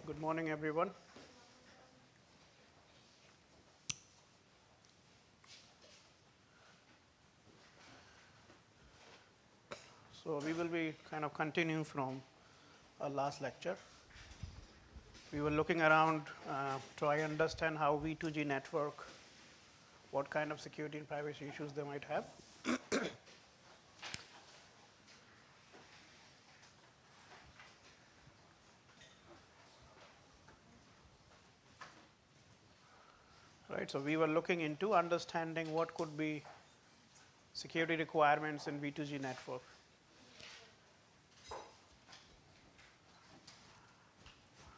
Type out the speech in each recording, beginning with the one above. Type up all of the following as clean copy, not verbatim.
Good morning, everyone. So we will be kind of continuing from our last lecture. We were looking around try understand how V2G network, what kind of security and privacy issues they might have. Right. So we were looking into understanding what could be security requirements in V2G network.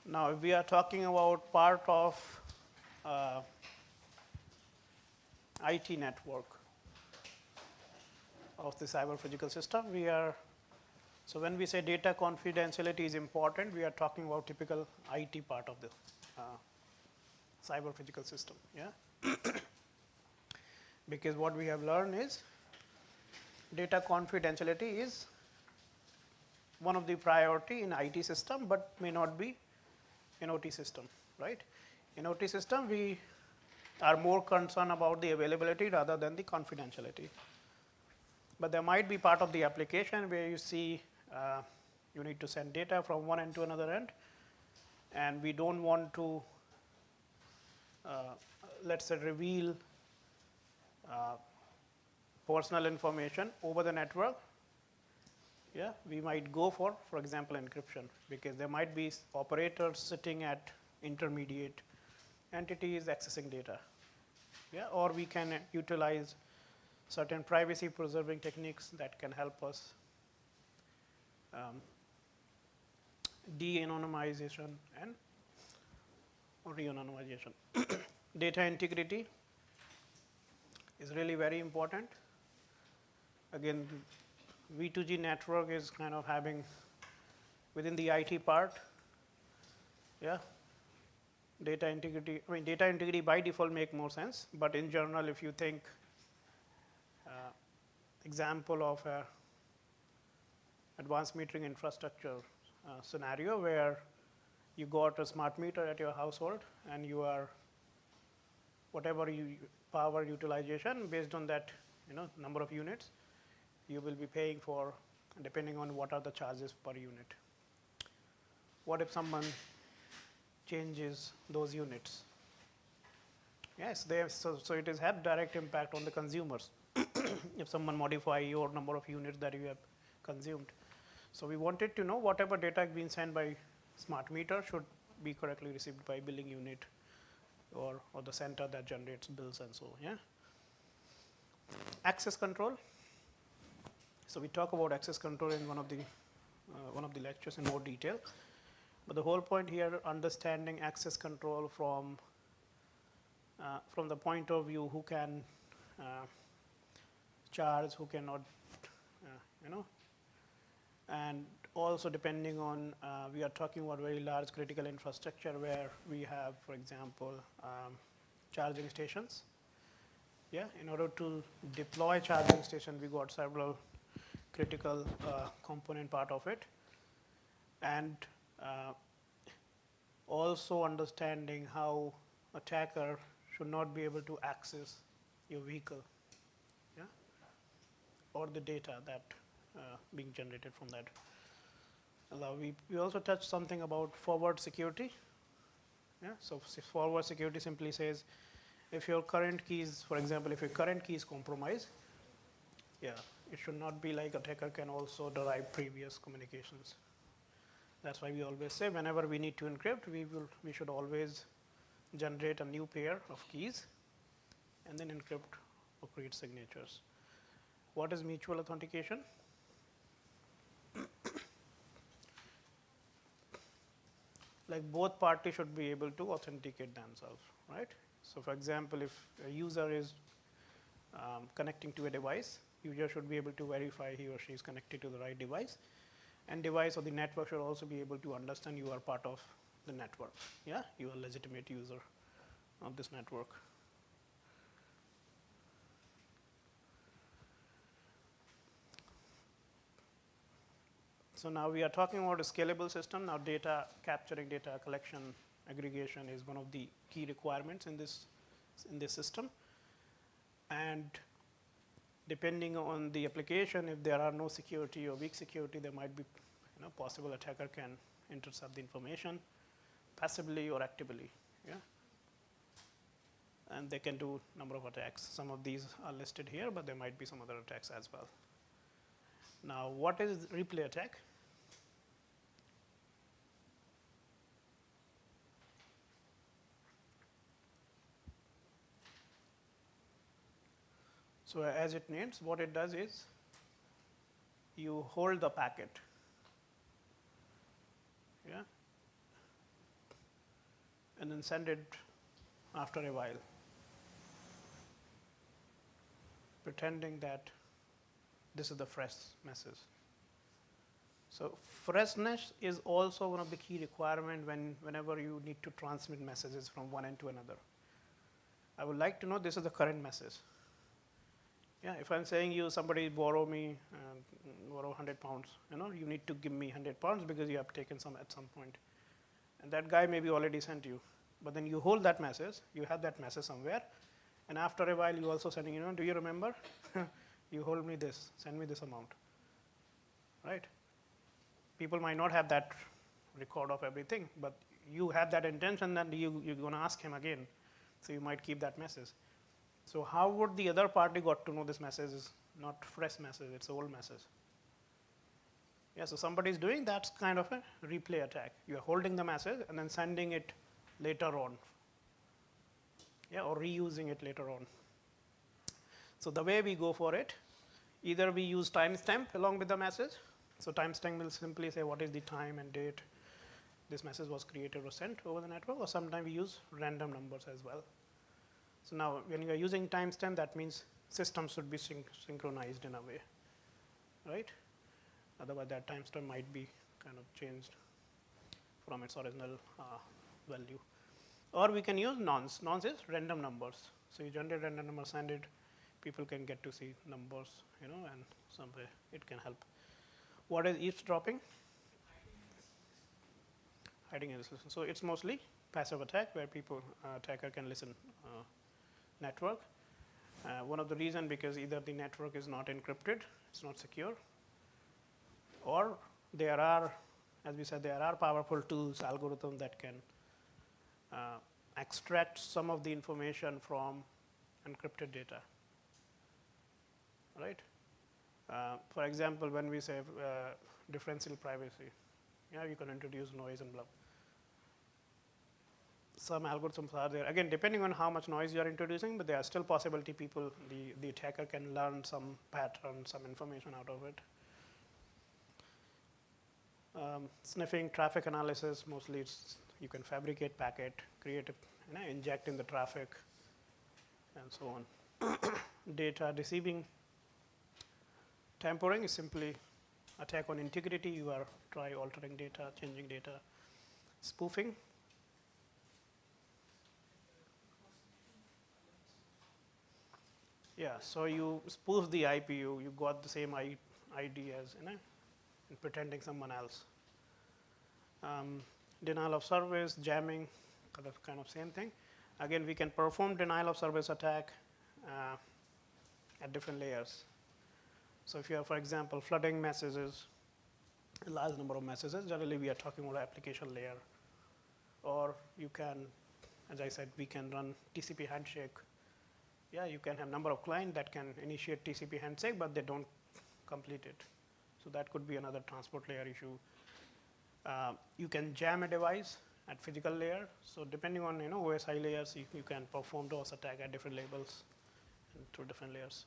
Now, if we are talking about part of IT network of the cyber physical system, so when we say data confidentiality is important, we are talking about typical IT part of the cyber physical system. Yeah. Because what we have learned is data confidentiality is one of the priority in IT system, but may not be in OT system, right? In OT system, we are more concerned about the availability rather than the confidentiality. But there might be part of the application where you see you need to send data from one end to another end, and we don't want to, let's say, reveal personal information over the network. Yeah, we might go for example, encryption, because there might be operators sitting at intermediate entities accessing data. Yeah, or we can utilize certain privacy preserving techniques that can help us de-anonymization and re-anonymization. Data integrity is really very important. Again, V2G network is kind of having within the IT part, yeah, data integrity. I mean, data integrity by default make more sense, but in general, if you think example of a advanced metering infrastructure scenario where you got a smart meter at your household and you are whatever power utilization based on that number of units, you will be paying for depending on what are the charges per unit. What if someone changes those units? Yes, so it has had direct impact on the consumers if someone modify your number of units that you have consumed. So we wanted to know whatever data being sent by smart meter should be correctly received by billing unit or the center that generates bills and so on. Yeah. Access control. So we talk about access control in one of the lectures in more detail. But the whole point here, understanding access control from the point of view who can charge, who cannot, and also depending on, we are talking about very large critical infrastructure where we have, for example, charging stations. Yeah, in order to deploy charging station, we got several critical component part of it, and also understanding how attacker should not be able to access your vehicle, yeah, or the data that being generated from that. We also touched something about forward security. Yeah, so forward security simply says if your current keys, for example, if your current key is compromised, yeah, it should not be like attacker can also derive previous communications. That's why we always say whenever we need to encrypt, we should always generate a new pair of keys and then encrypt or create signatures. What is mutual authentication? Like both parties should be able to authenticate themselves, right? So for example, if a user is connecting to a device, user should be able to verify he or she is connected to the right device, and device or the network should also be able to understand you are part of the network. Yeah, you are a legitimate user of this network. So now we are talking about a scalable system. Now data capturing, data collection, aggregation is one of the key requirements in this system. And depending on the application, if there are no security or weak security, there might be possible attacker can intercept the information passively or actively. Yeah. And they can do number of attacks. Some of these are listed here, but there might be some other attacks as well. Now, what is replay attack? So as it names, what it does is you hold the packet. Yeah. And then send it after a while, pretending that this is the fresh message. So freshness is also one of the key requirements whenever you need to transmit messages from one end to another. I would like to know this is the current message. Yeah, if I'm saying you somebody borrow 100 pounds, you need to give me 100 pounds because you have taken some at some point. And that guy maybe already sent you. But then you hold that message, you have that message somewhere, and after a while you also sending, do you remember? You hold me this, send me this amount. Right? People might not have that record of everything, but you have that intention that you're going to ask him again. So you might keep that message. So how would the other party got to know this message is not fresh message, it's an old message? Yeah, so somebody is doing that kind of a replay attack. You are holding the message and then sending it later on. Yeah, or reusing it later on. So the way we go for it, either we use timestamp along with the message. So timestamp will simply say what is the time and date this message was created or sent over the network, or sometimes we use random numbers as well. So now when you are using timestamp, that means systems should be synchronized in a way, right? Otherwise that timestamp might be kind of changed from its original value. Or we can use nonce. Nonce is random numbers. So you generate random numbers, send it, people can get to see numbers, and some way it can help. What is eavesdropping? Hiding in the system. So it's mostly passive attack where attacker can listen network. One of the reason because either the network is not encrypted, it's not secure, or there are, as we said, there are powerful tools, algorithms that can extract some of the information from encrypted data, right? For example, when we say differential privacy, you can introduce noise and blah. Some algorithms are there. Again, depending on how much noise you are introducing, but there are still possibility the attacker can learn some pattern, some information out of it. Sniffing, traffic analysis, mostly you can fabricate packet, create inject in the traffic, and so on. Data deceiving. Tampering is simply attack on integrity. You are try altering data, changing data. Spoofing. Yeah, so you spoof the IP, you got the same ID as, and pretending someone else. Denial of service, jamming, kind of same thing. Again, we can perform denial of service attack at different layers. So if you have, for example, flooding messages, a large number of messages, generally we are talking about application layer. Or you can, as I said, we can run TCP handshake. Yeah, you can have number of clients that can initiate TCP handshake, but they don't complete it. So that could be another transport layer issue. You can jam a device at physical layer. So depending on OSI layers, you can perform those attack at different levels and through different layers.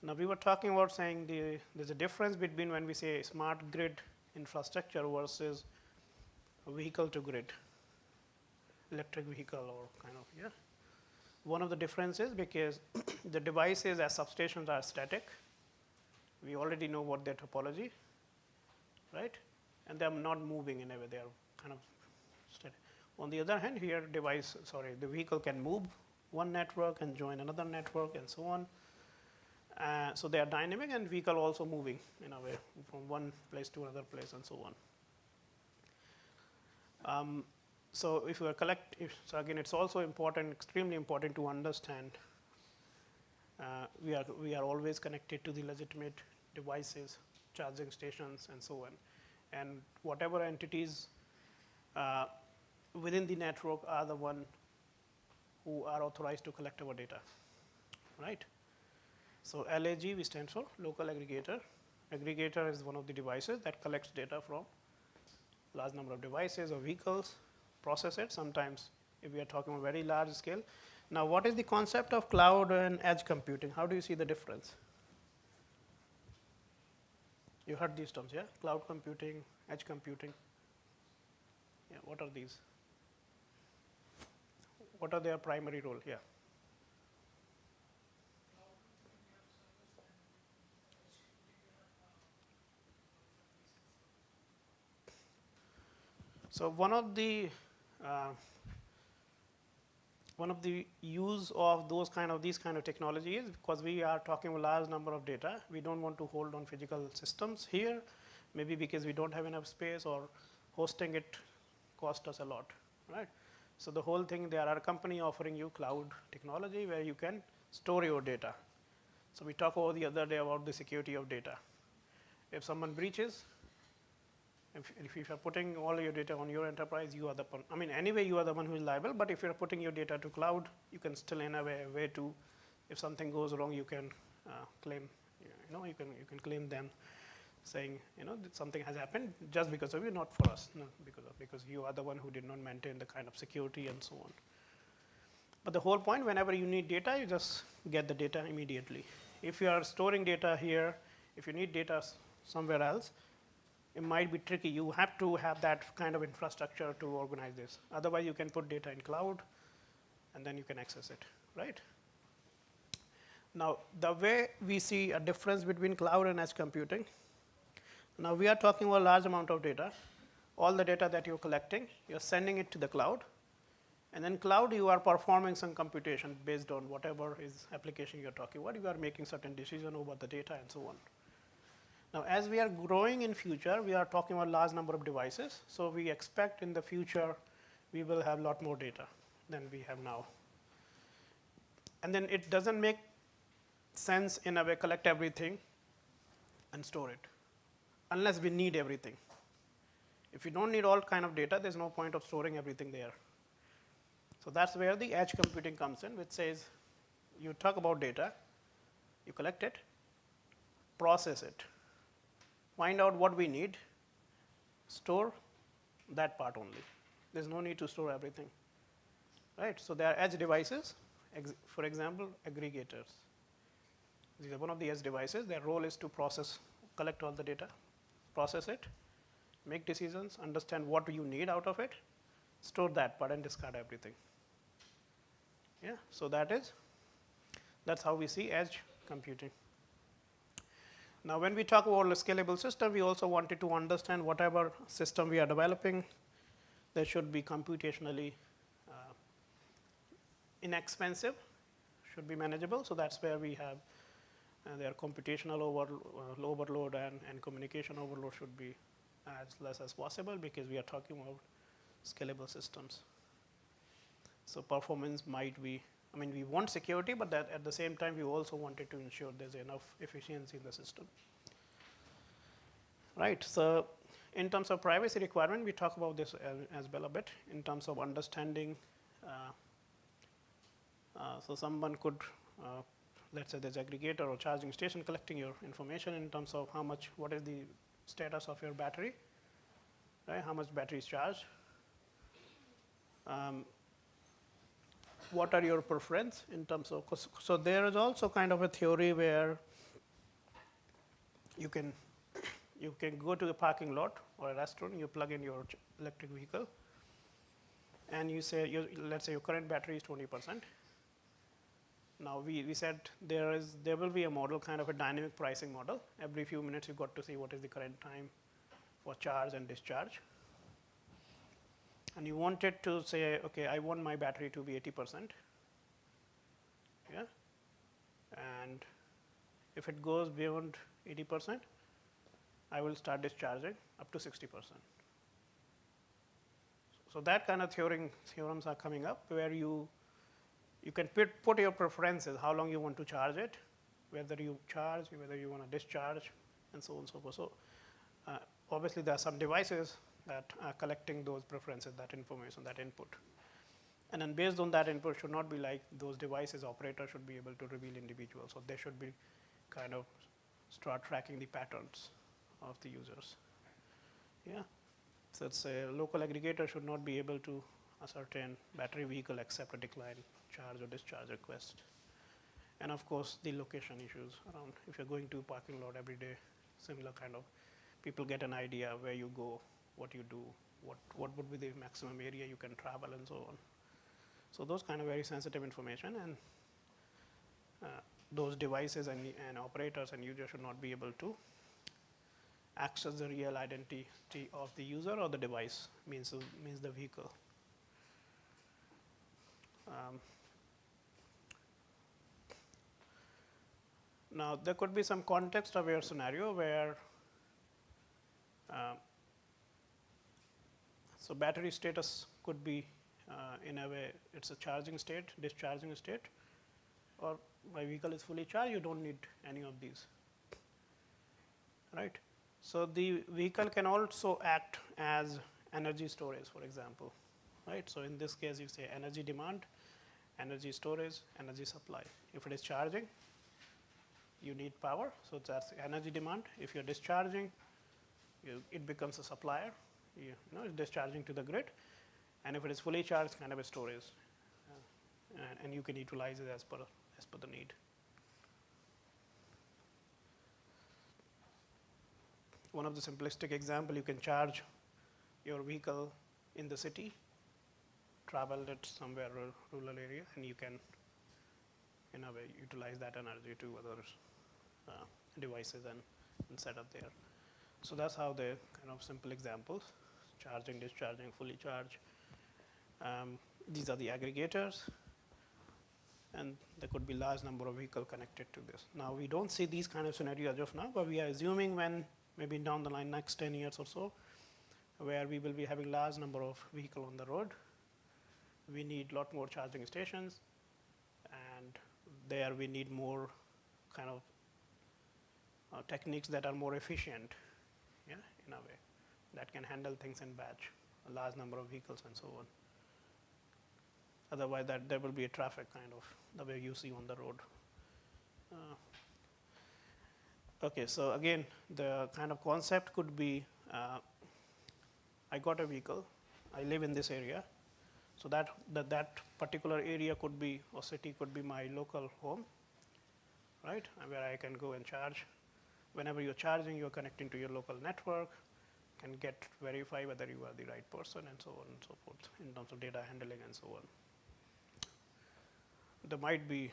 Now we were talking about saying there's a difference between when we say smart grid infrastructure versus vehicle to grid, electric vehicle or kind of, yeah. One of the differences because the devices as substations are static. We already know what their topology, right? And they're not moving in a way, they are kind of static. On the other hand, here the vehicle can move one network and join another network and so on. So they are dynamic and vehicle also moving in a way from one place to another place and so on. So if you are so again, it's also important, extremely important to understand we are always connected to the legitimate devices, charging stations, and so on. And whatever entities within the network are the one who are authorized to collect our data, right? So LAG, we stand for local aggregator. Aggregator is one of the devices that collects data from large number of devices or vehicles, process it. Sometimes if we are talking about very large scale. Now, what is the concept of cloud and edge computing? How do you see the difference? You heard these terms, yeah? Cloud computing, edge computing. Yeah, what are these? What are their primary role? Yeah. So one of the use of these kind of technology is because we are talking a large number of data. We don't want to hold on physical systems here, maybe because we don't have enough space or hosting it cost us a lot, right? So the whole thing, there are a company offering you cloud technology where you can store your data. So we talked about the other day about the security of data. If someone breaches, if you are putting all your data on your enterprise, you are the I mean, anyway, you are the one who is liable. But if you are putting your data to cloud, you can still in a way to, if something goes wrong, you can claim. You can claim them, saying that something has happened just because of you, not for us, no, because you are the one who did not maintain the kind of security and so on. But the whole point, whenever you need data, you just get the data immediately. If you are storing data here, if you need data somewhere else, it might be tricky. You have to have that kind of infrastructure to organize this. Otherwise, you can put data in cloud, and then you can access it, right? Now, the way we see a difference between cloud and edge computing, now we are talking about a large amount of data. All the data that you're collecting, you're sending it to the cloud. And then cloud, you are performing some computation based on whatever is application you're talking about. You are making certain decision over the data and so on. Now, as we are growing in future, we are talking about large number of devices. So we expect in the future, we will have a lot more data than we have now. And then it doesn't make sense in a way collect everything and store it, unless we need everything. If you don't need all kind of data, there's no point of storing everything there. So that's where the edge computing comes in, which says you talk about data, you collect it, process it, find out what we need, store that part only. There's no need to store everything, right? So there are edge devices, for example, aggregators. These are one of the edge devices. Their role is to collect all the data, process it, make decisions, understand what you need out of it, store that part, and discard everything. Yeah, so that's how we see edge computing. Now, when we talk about a scalable system, we also wanted to understand whatever system we are developing, they should be computationally inexpensive, should be manageable. So that's where we have their computational overload and communication overload should be as less as possible, because we are talking about scalable systems. So performance might be, I mean, we want security, but that at the same time, we also wanted to ensure there's enough efficiency in the system. Right, so in terms of privacy requirement, we talk about this as well a bit in terms of understanding. So someone could, let's say there's aggregator or charging station collecting your information in terms of what is the status of your battery, right? How much battery is charged. What are your preference in terms of, so there is also kind of a theory where you can go to a parking lot or a restaurant, you plug in your electric vehicle, and you say, let's say your current battery is 20%. Now we said there will be a model, kind of a dynamic pricing model. Every few minutes you got to see what is the current time for charge and discharge. And you wanted to say, okay, I want my battery to be 80%. Yeah. And If it goes beyond 80%, I will start discharging up to 60%. So that kind of theorems are coming up where you can put your preferences, how long you want to charge it, whether you charge, whether you want to discharge, and so on and so forth. So obviously there are some devices that are collecting those preferences, that information, that input. And then based on that input should not be like those devices, operators should be able to reveal individuals. So they should be kind of start tracking the patterns of the users. Yeah. So it's a local aggregator should not be able to ascertain battery vehicle accept or decline charge or discharge request. And of course, the location issues around if you're going to a parking lot every day, similar kind of people get an idea where you go, what you do, what would be the maximum area you can travel and so on. So those kind of very sensitive information, and those devices and operators and users should not be able to access the real identity of the user or the device, means the vehicle. Now there could be some context aware scenario where so battery status could be in a way it's a charging state, discharging state, or my vehicle is fully charged, you don't need any of these, right? So the vehicle can also act as energy storage, for example, right? So in this case you say energy demand, energy storage, energy supply. If it is charging, you need power, so that's energy demand. If you're discharging, it becomes a supplier, it's discharging to the grid. And if it is fully charged, kind of a storage, and you can utilize it as per the need. One of the simplistic example, you can charge your vehicle in the city, travel it somewhere rural area, and you can in a way utilize that energy to other devices and set up there. So that's how the kind of simple examples, charging, discharging, fully charged. These are the aggregators, and there could be large number of vehicles connected to this. Now we don't see these kind of scenarios as of now, but we are assuming when maybe down the line next 10 years or so, where we will be having large number of vehicles on the road, we need a lot more charging stations, and there we need more kind of techniques that are more efficient, yeah, in a way, that can handle things in batch, a large number of vehicles and so on. Otherwise, there will be a traffic kind of the way you see on the road. Okay, so again, the kind of concept could be, I got a vehicle, I live in this area, so that particular area could be, or city could be my local home, right, where I can go and charge. Whenever you're charging, you're connecting to your local network, can verify whether you are the right person and so on and so forth in terms of data handling and so on. There might be,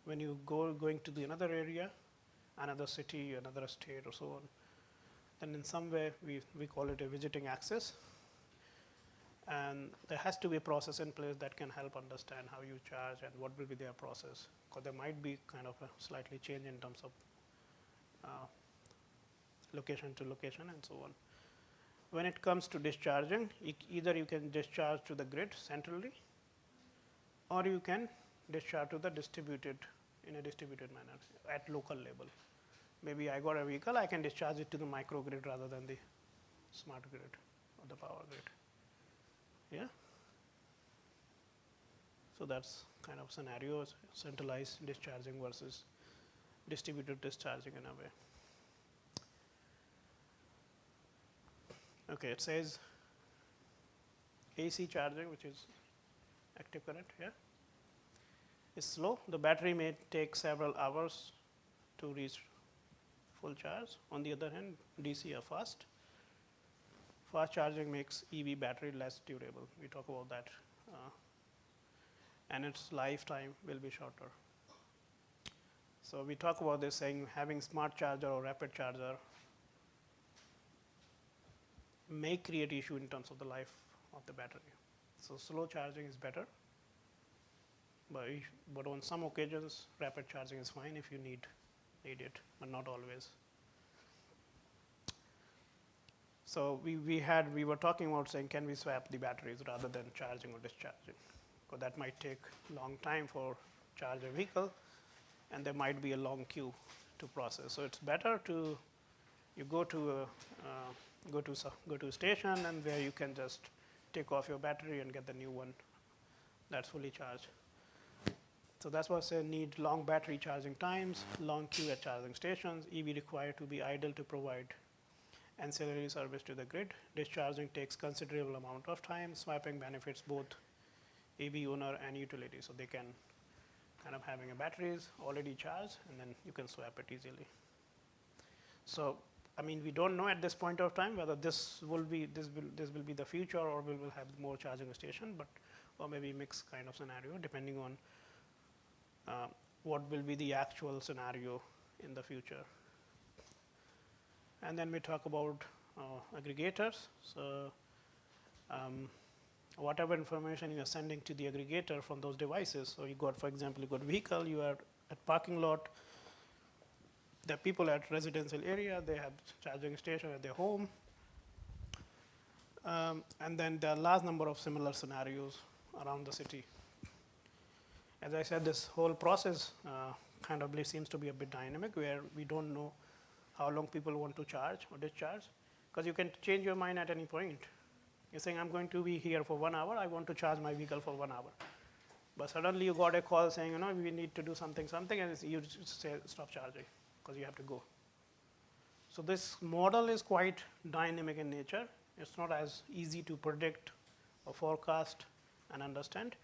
when you going to the another area, another city, another state or so on, then in some way we call it a visiting access, and there has to be a process in place that can help understand how you charge and what will be their process, because there might be kind of a slightly change in terms of location to location and so on. When it comes to discharging, either you can discharge to the grid centrally, or you can discharge to the in a distributed manner at local level. Maybe I got a vehicle, I can discharge it to the microgrid rather than the smart grid or the power grid. Yeah. So that's kind of scenarios, centralized discharging versus distributed discharging in a way. Okay, it says AC charging, which is active current here, is slow. The battery may take several hours to reach full charge. On the other hand, DC are fast. Fast charging makes EV battery less durable. We talk about that. And its lifetime will be shorter. So we talk about this saying having smart charger or rapid charger may create issue in terms of the life of the battery. So slow charging is better, but on some occasions rapid charging is fine if you need need it, but not always. So we were talking about saying, can we swap the batteries rather than charging or discharging? Because that might take a long time for charge a vehicle, and there might be a long queue to process. So it's better to you go to a station, and where you can just take off your battery and get the new one that's fully charged. So that's why I say need long battery charging times, long queue at charging stations. EV required to be idle to provide ancillary service to the grid. Discharging takes considerable amount of time. Swapping benefits both EV owner and utility. So they can kind of having a batteries already charged, and then you can swap it easily. So I mean, we don't know at this point of time whether this will be the future, or we will have more charging station, but or maybe mixed kind of scenario depending on what will be the actual scenario in the future. And then we talk about aggregators. So whatever information you are sending to the aggregator from those devices. So you got, for example, you got vehicle, you are at parking lot. The people at residential area, they have charging station at their home. And then there are large number of similar scenarios around the city. As I said, this whole process kind of seems to be a bit dynamic, where we don't know how long people want to charge or discharge, because you can change your mind at any point. You're saying, I'm going to be here for 1 hour, I want to charge my vehicle for 1 hour. But suddenly you got a call saying, we need to do something, and you just say, stop charging, because you have to go. So this model is quite dynamic in nature. It's not as easy to predict or forecast and understand.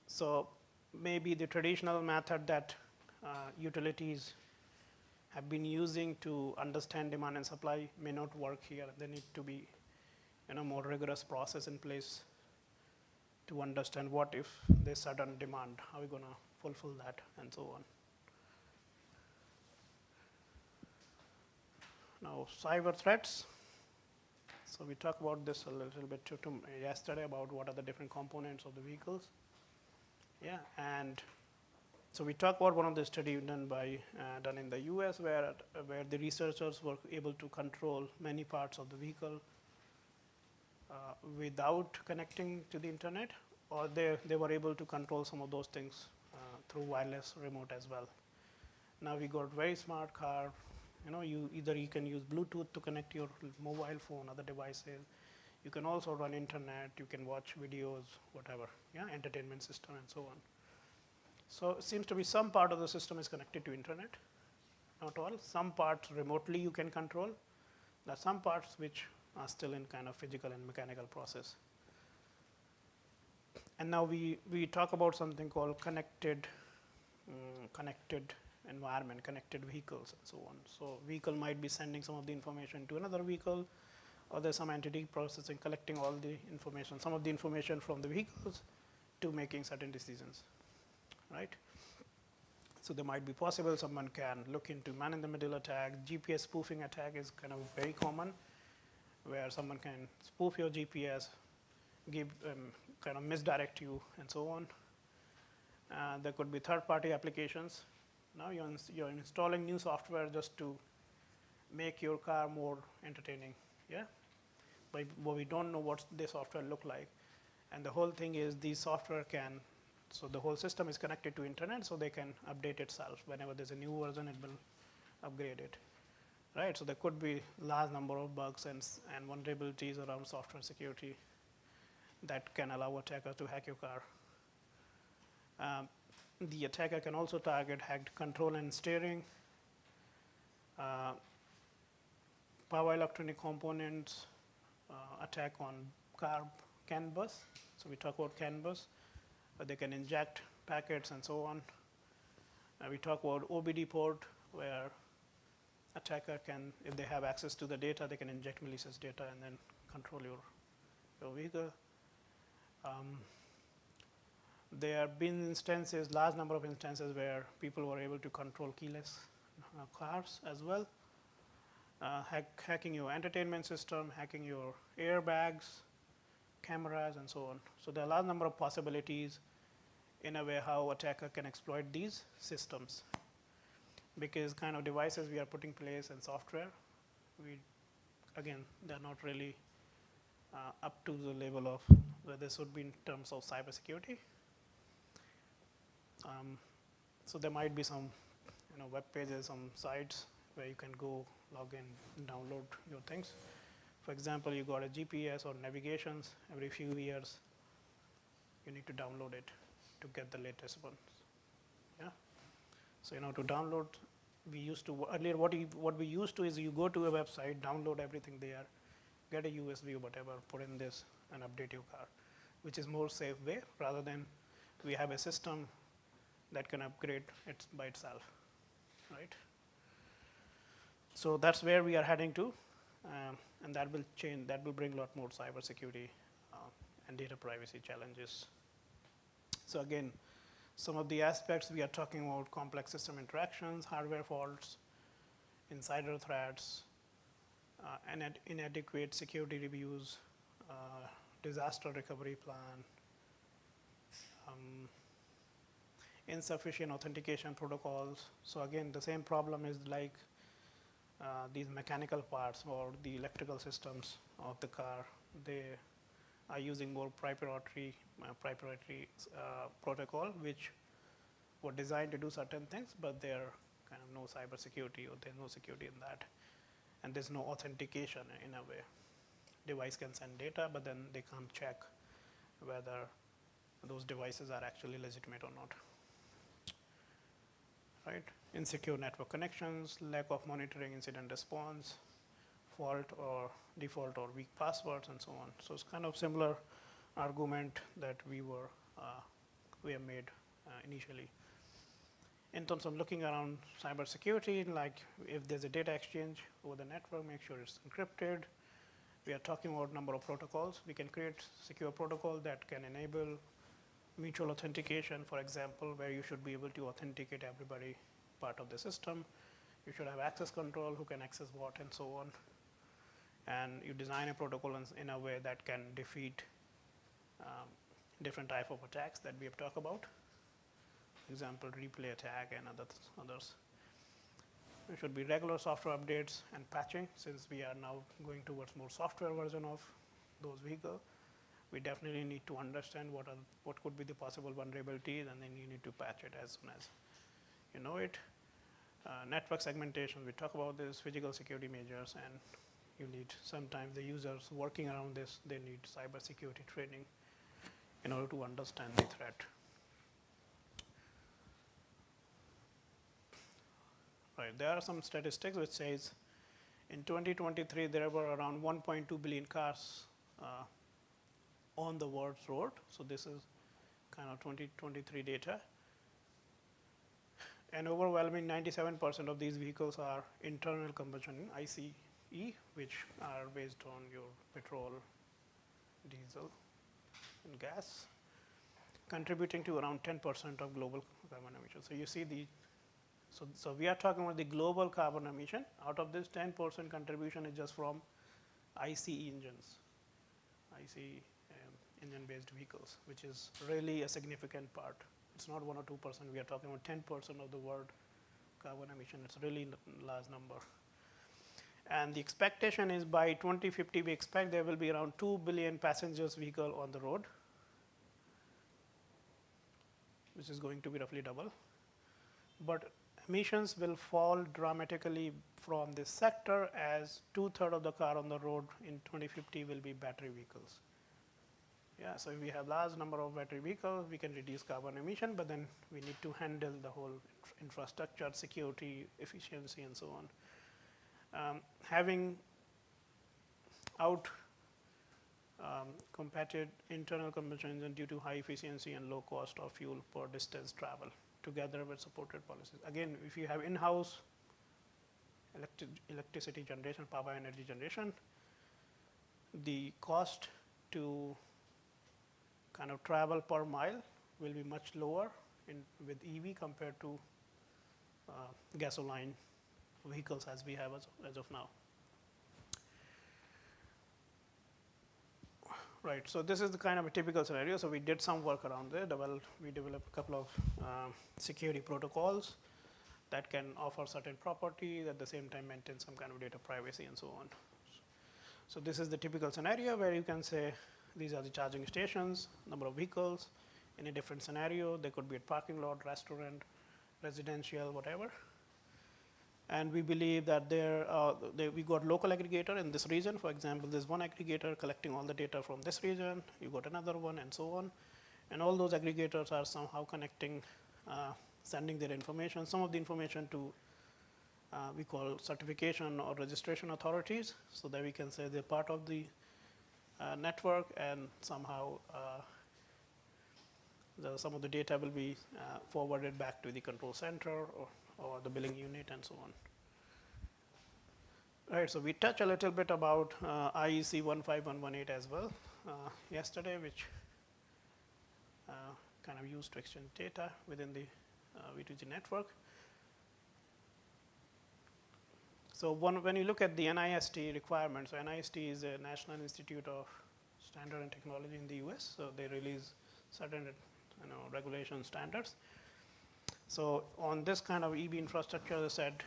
So maybe the traditional method that utilities have been using to understand demand and supply may not work here. There need to be more rigorous process in place to understand what if there's sudden demand, how are we going to fulfill that, and so on. Now, cyber threats. So we talked about this a little bit yesterday about what are the different components of the vehicles. Yeah, and so we talked about one of the studies done in the US, where the researchers were able to control many parts of the vehicle without connecting to the internet, or they were able to control some of those things through wireless remote as well. Now we got very smart car. You can use Bluetooth to connect your mobile phone, other devices. You can also run internet. You can watch videos, whatever. Yeah, entertainment system and so on. So it seems to be some part of the system is connected to internet, not all. Some parts remotely you can control. There are some parts which are still in kind of physical and mechanical process. And now we talk about something called connected environment, connected vehicles, and so on. So vehicle might be sending some of the information to another vehicle, or there's some entity processing, collecting all the information, some of the information from the vehicles to making certain decisions, right? So there might be possible someone can look into man-in-the-middle attack. GPS spoofing attack is kind of very common, where someone can spoof your GPS, kind of misdirect you, and so on. There could be third-party applications. Now you're installing new software just to make your car more entertaining, yeah? But we don't know what the software look like. And the whole thing is these software so the whole system is connected to internet, so they can update itself. Whenever there's a new version, it will upgrade it, right? So there could be large number of bugs and vulnerabilities around software security that can allow attackers to hack your car. The attacker can also target hacked control and steering, power electronic components, attack on car CAN bus. So we talk about CAN bus, but they can inject packets and so on. We talk about OBD port, where attacker can, if they have access to the data, they can inject malicious data and then control your vehicle. There have been instances, large number of instances, where people were able to control keyless cars as well, hacking your entertainment system, hacking your airbags, cameras, and so on. So there are a large number of possibilities in a way how attacker can exploit these systems. because kind of devices we are putting place in software, again, they're not really up to the level of where this would be in terms of cybersecurity. So there might be some web pages, some sites where you can go log in and download your things. For example, you got a GPS or navigations. Every few years, you need to download it to get the latest ones. Yeah. So to download, we used to earlier what we used to is you go to a website, download everything there, get a USB or whatever, put in this, and update your car, which is more safe way rather than we have a system that can upgrade it by itself, right? So that's where we are heading to, and that will change. That will bring a lot more cybersecurity and data privacy challenges. So again, some of the aspects we are talking about: complex system interactions, hardware faults, insider threats, inadequate security reviews, disaster recovery plan, insufficient authentication protocols. So again, the same problem is like these mechanical parts or the electrical systems of the car. They are using more proprietary protocol, which were designed to do certain things, but there are kind of no cybersecurity, or there's no security in that, and there's no authentication in a way. Device can send data, but then they can't check whether those devices are actually legitimate or not. Right? Insecure network connections, lack of monitoring incident response, fault or default or weak passwords, and so on. So it's kind of similar argument that we have made initially. In terms of looking around cybersecurity, like if there's a data exchange over the network, make sure it's encrypted. We are talking about number of protocols. We can create secure protocol that can enable mutual authentication, for example, where you should be able to authenticate everybody part of the system. You should have access control, who can access what, and so on. And you design a protocol in a way that can defeat different type of attacks that we have talked about. For example, replay attack and others. There should be regular software updates and patching, since we are now going towards more software version of those vehicles. We definitely need to understand what could be the possible vulnerabilities, and then you need to patch it as soon as you know it. Network segmentation, we talk about this, physical security measures, and you need sometimes the users working around this, they need cybersecurity training in order to understand the threat. Right, there are some statistics which says in 2023 there were around 1.2 billion cars on the world's road. So this is kind of 2023 data. And overwhelming 97% of these vehicles are internal combustion ICE, which are based on your petrol, diesel, and gas, contributing to around 10% of global carbon emissions. So you see so we are talking about the global carbon emission. Out of this, 10% contribution is just from ICE engines, ICE engine-based vehicles, which is really a significant part. It's not 1 or 2%. We are talking about 10% of the world carbon emission. It's really a large number. And the expectation is by 2050, we expect there will be around 2 billion passengers vehicle on the road, which is going to be roughly double. But emissions will fall dramatically from this sector, as 2/3 of the car on the road in 2050 will be battery vehicles. Yeah, so if we have large number of battery vehicles, we can reduce carbon emission, but then we need to handle the whole infrastructure, security, efficiency, and so on. Having competed internal combustion engine due to high efficiency and low cost of fuel per distance travel, together with supported policies. Again, if you have in-house electricity generation, power energy generation, the cost to kind of travel per mile will be much lower with EV compared to gasoline vehicles as we have as of now. Right, so this is the kind of a typical scenario. So we did some work around there. We developed a couple of security protocols. that can offer certain properties, at the same time maintain some kind of data privacy and so on. So this is the typical scenario where you can say these are the charging stations, number of vehicles. In a different scenario, they could be a parking lot, restaurant, residential, whatever. And we believe that we got local aggregator in this region. For example, there's one aggregator collecting all the data from this region. You got another one, and so on. And all those aggregators are somehow connecting, sending their information, some of the information to we call certification or registration authorities, so that we can say they're part of the network, and somehow some of the data will be forwarded back to the control center or the billing unit and so on. Right, so we touch a little bit about IEC 15118 as well yesterday, which kind of used to exchange data within the V2G network. So when you look at the NIST requirements, so NIST is a National Institute of Standard and Technology in the US. So they release certain regulation standards. So on this kind of EB infrastructure, they said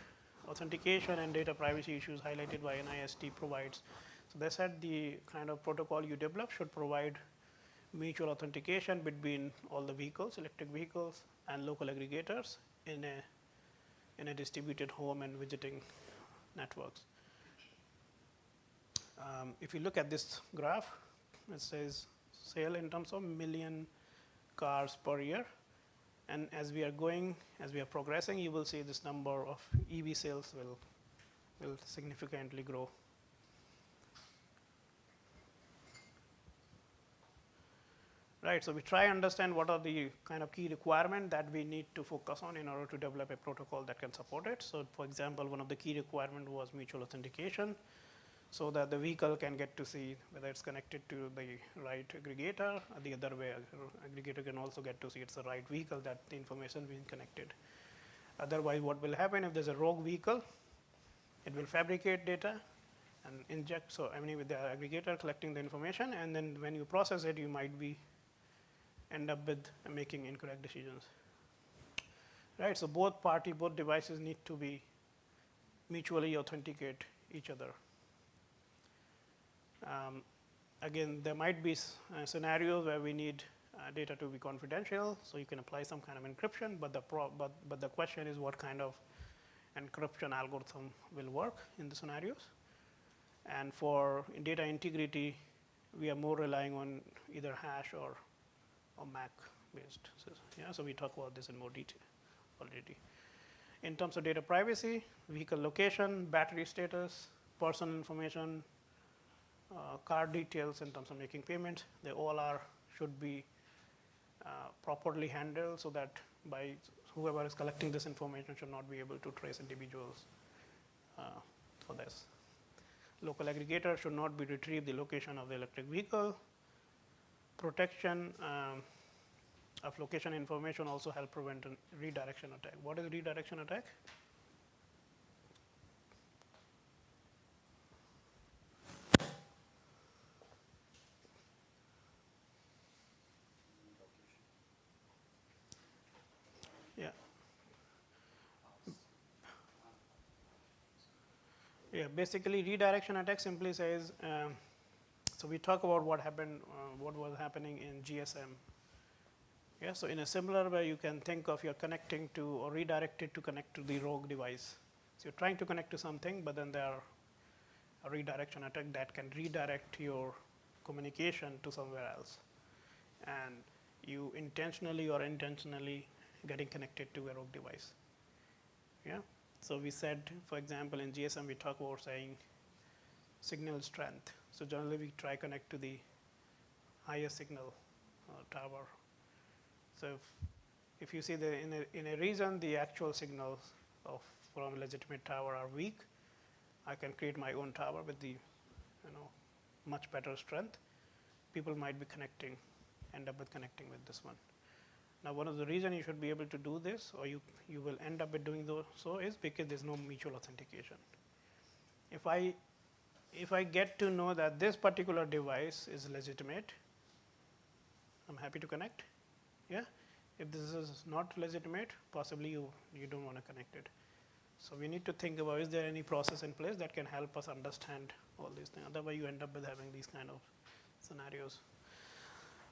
authentication and data privacy issues highlighted by NIST provides. So they said the kind of protocol you develop should provide mutual authentication between all the vehicles, electric vehicles, and local aggregators in a distributed home and visiting networks. If you look at this graph, it says sale in terms of million cars per year, and as we are progressing, you will see this number of EV sales will significantly grow. Right, so we try to understand what are the kind of key requirements that we need to focus on in order to develop a protocol that can support it. So for example, one of the key requirements was mutual authentication, so that the vehicle can get to see whether it's connected to the right aggregator, or the other way, aggregator can also get to see it's the right vehicle, that the information being connected. Otherwise, what will happen if there's a rogue vehicle? It will fabricate data and inject, so I mean with the aggregator collecting the information, and then when you process it, you might end up with making incorrect decisions. Right, so both devices need to be mutually authenticate each other. Again, there might be scenarios where we need data to be confidential, so you can apply some kind of encryption, but the question is what kind of encryption algorithm will work in the scenarios. And for data integrity, we are more relying on either hash or MAC based. So we talk about this in more detail already. In terms of data privacy, vehicle location, battery status, personal information, car details in terms of making payments, they all should be properly handled, so that by whoever is collecting this information should not be able to trace individuals for this. Local aggregator should not be retrieve the location of the electric vehicle. Protection of location information also help prevent a redirection attack. What is redirection attack? Yeah. Yeah, basically redirection attack simply says, so we talk about what was happening in GSM. Yeah, so in a similar way, you can think of you're connecting to or redirected to connect to the rogue device. So you're trying to connect to something, but then there are a redirection attack that can redirect your communication to somewhere else, and you intentionally or intentionally getting connected to a rogue device. Yeah. So we said, for example, in GSM, we talk about saying signal strength. So generally, we try connect to the highest signal tower. So if you see in a region, the actual signals from a legitimate tower are weak, I can create my own tower with the much better strength. People might be end up with connecting with this one. Now, one of the reasons you should be able to do this, or you will end up with doing so, is because there's no mutual authentication. If I get to know that this particular device is legitimate, I'm happy to connect. Yeah. If this is not legitimate, possibly you don't want to connect it. So we need to think about, is there any process in place that can help us understand all these things? Otherwise, you end up with having these kind of scenarios.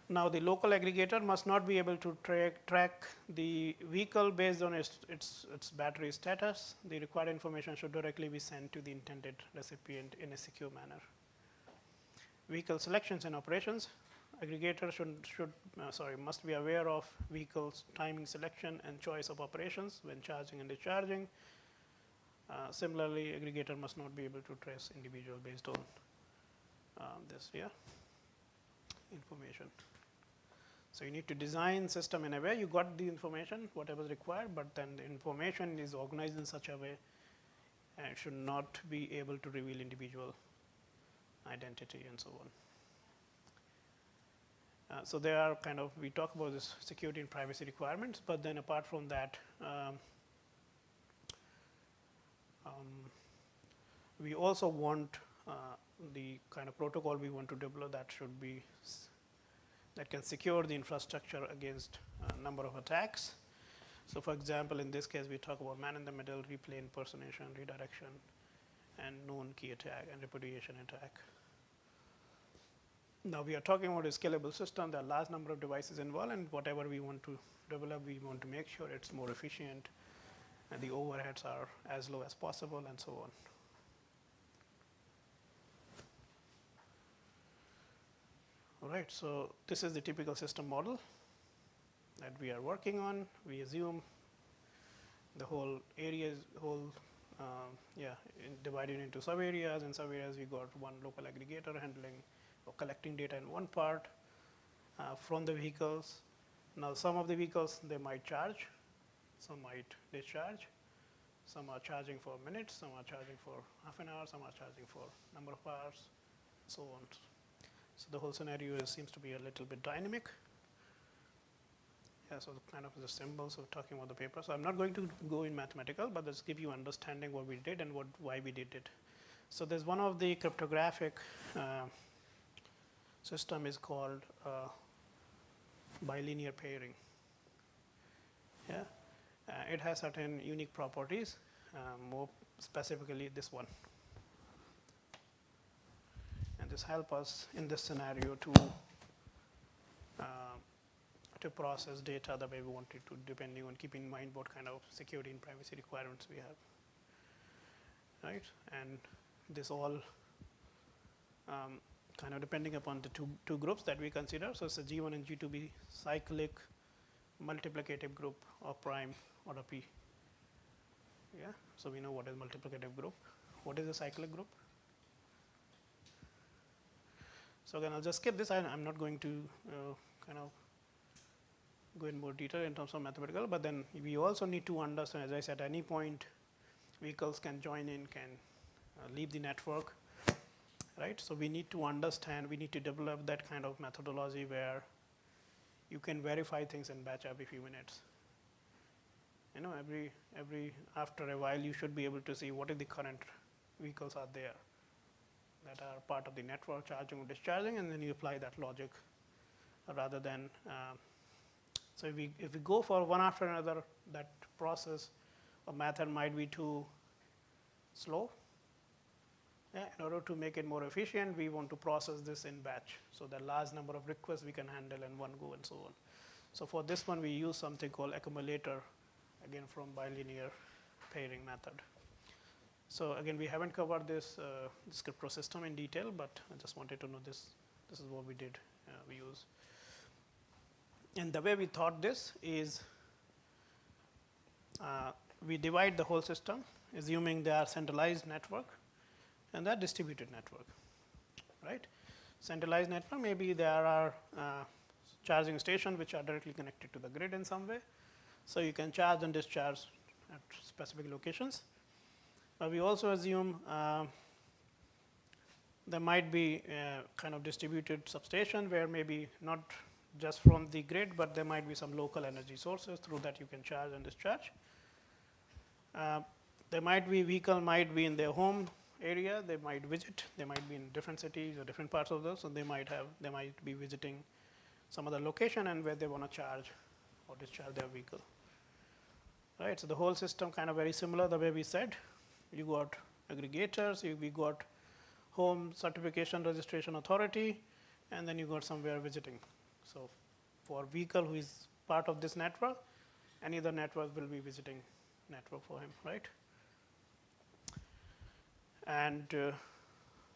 Now, the local aggregator must not be able to track the vehicle based on its battery status. The required information should directly be sent to the intended recipient in a secure manner. Vehicle selections and operations. Aggregator must be aware of vehicles timing selection and choice of operations when charging and discharging. Similarly, aggregator must not be able to trace individual based on this information. So you need to design system in a way you got the information, whatever is required, but then the information is organized in such a way and it should not be able to reveal individual identity and so on. So there are kind of, we talk about this security and privacy requirements, but then apart from that, we also want the kind of protocol we want to develop that should be that can secure the infrastructure against a number of attacks. So for example, in this case, we talk about man-in-the-middle, replay impersonation, redirection, and known key attack and repudiation attack. Now we are talking about a scalable system. There are a large number of devices involved, and whatever we want to develop, we want to make sure it's more efficient and the overheads are as low as possible and so on. All right, so this is the typical system model that we are working on. We assume the whole area is divided into sub areas. In sub areas, we got one local aggregator handling or collecting data in one part from the vehicles. Now, some of the vehicles they might charge, some might discharge, some are charging for minutes, some are charging for half an hour, some are charging for number of hours, so on. So the whole scenario seems to be a little bit dynamic. Yeah, so kind of the symbols of talking about the paper. So I'm not going to go in mathematical, but let's give you understanding what we did and why we did it. So there's one of the cryptographic system is called bilinear pairing. Yeah, it has certain unique properties, more specifically this one. And this helps us in this scenario to process data the way we want it to, depending on keeping in mind what kind of security and privacy requirements we have. Right, and this all kind of depending upon the two groups that we consider. So it's a G1 and G2B cyclic multiplicative group or prime or a P. Yeah, so we know what is multiplicative group. What is a cyclic group? So again, I'll just skip this. I'm not going to kind of go in more detail in terms of mathematical, but then we also need to understand, as I said, at any point vehicles can join in, can leave the network, right? So we need to understand, we need to develop that kind of methodology where you can verify things in batch every few minutes. You know, every after a while you should be able to see what is the current vehicles are there that are part of the network charging or discharging, and then you apply that logic rather than so if we go for one after another, that process or method might be too slow. Yeah, in order to make it more efficient, we want to process this in batch. So the large number of requests we can handle in one go and so on. So for this one, we use something called accumulator, again from bilinear pairing method. So again, we haven't covered this crypto system in detail, but I just wanted to know this is what we did, we use. And the way we thought this is we divide the whole system, assuming they are centralized network and that distributed network, right? Centralized network, maybe there are charging stations which are directly connected to the grid in some way. So you can charge and discharge at specific locations. But we also assume there might be a kind of distributed substation where maybe not just from the grid, but there might be some local energy sources through that you can charge and discharge. There might be vehicle might be in their home area, they might visit, they might be in different cities or different parts of those, so they might be visiting some other location and where they want to charge or discharge their vehicle. Right, so the whole system kind of very similar the way we said. You got aggregators, we got home certification registration authority, and then you got somewhere visiting. So for vehicle who is part of this network, any other network will be visiting network for him, right? And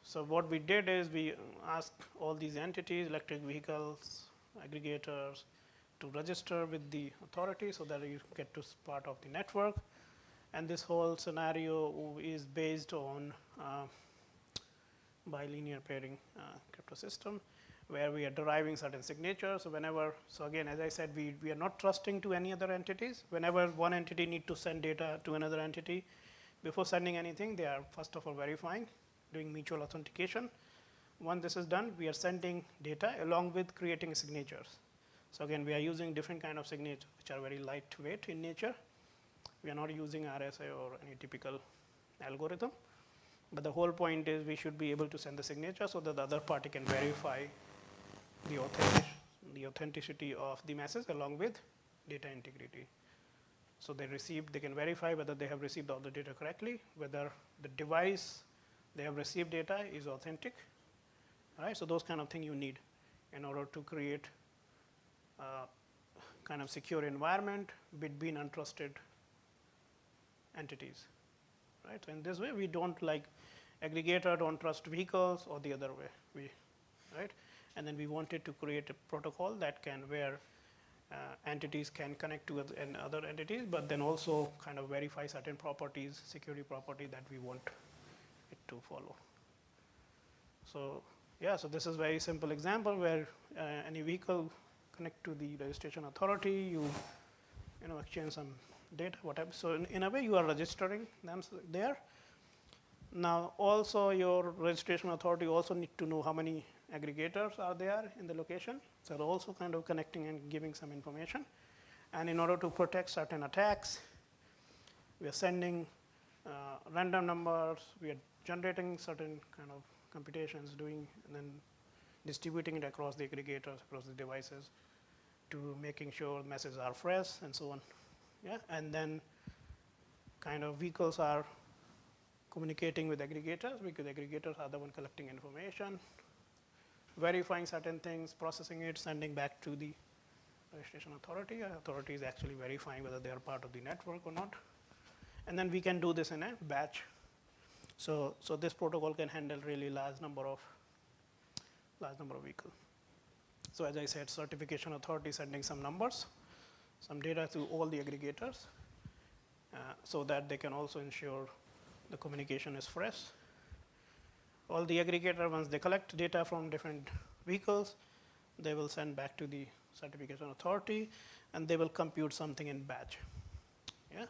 so what we did is we asked all these entities, electric vehicles, aggregators, to register with the authority so that you get to part of the network. And this whole scenario is based on bilinear pairing crypto system, where we are deriving certain signatures. So whenever, so again, as I said, we are not trusting to any other entities. Whenever one entity need to send data to another entity, before sending anything, they are first of all verifying, doing mutual authentication. Once this is done, we are sending data along with creating signatures. So again, we are using different kind of signatures which are very lightweight in nature. We are not using RSA or any typical algorithm. But the whole point is we should be able to send the signature so that the other party can verify the authenticity of the message along with data integrity. So they can verify whether they have received all the data correctly, whether the device they have received data is authentic. All right, so those kind of things you need in order to create kind of secure environment between untrusted entities. Right? So in this way, we don't like aggregator don't trust vehicles or the other way. Right? And then we wanted to create a protocol that can where entities can connect to other entities, but then also kind of verify certain properties, security property that we want it to follow. So yeah, so this is very simple example where any vehicle connect to the registration authority, you exchange some data, whatever. So in a way, you are registering them there. Now also your registration authority also need to know how many aggregators are there in the location. So they're also kind of connecting and giving some information. And in order to protect certain attacks, we are sending random numbers, we are generating certain kind of computations, and then distributing it across the aggregators, across the devices, to making sure messages are fresh and so on. Yeah, and then kind of vehicles are communicating with aggregators because aggregators are the one collecting information, verifying certain things, processing it, sending back to the registration authority. Authority is actually verifying whether they are part of the network or not. And then we can do this in a batch. So this protocol can handle really large number of vehicles. So as I said, certification authority sending some numbers, some data to all the aggregators so that they can also ensure the communication is fresh. All the aggregator, once they collect data from different vehicles, they will send back to the certification authority, and they will compute something in batch. Yeah.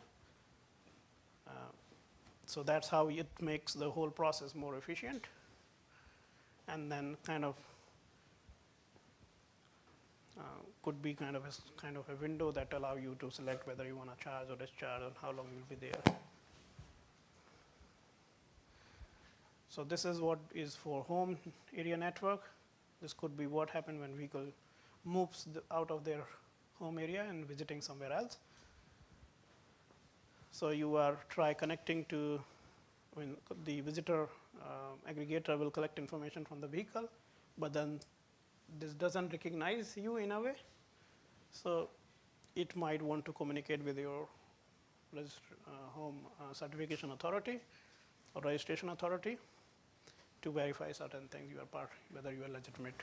So that's how it makes the whole process more efficient, and then kind of could be kind of a window that allow you to select whether you want to charge or discharge and how long you'll be there. So this is what is for home area network. This could be what happened when vehicle moves out of their home area and visiting somewhere else. So you are try connecting to when the visitor aggregator will collect information from the vehicle, but then this doesn't recognize you in a way. So it might want to communicate with your home certification authority or registration authority to verify certain things, whether you are legitimate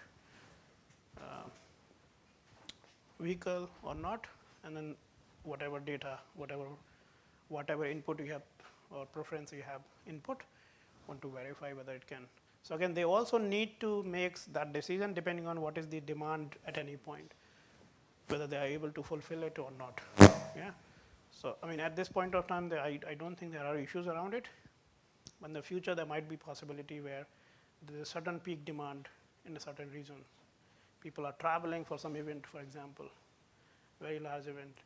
vehicle or not, and then whatever data, whatever input you have or preference you have input, want to verify whether it can. So again, they also need to make that decision depending on what is the demand at any point, whether they are able to fulfill it or not. Yeah. So I mean, at this point of time, I don't think there are issues around it. But in the future, there might be possibility where there is a certain peak demand in a certain region. People are traveling for some event, for example, very large event,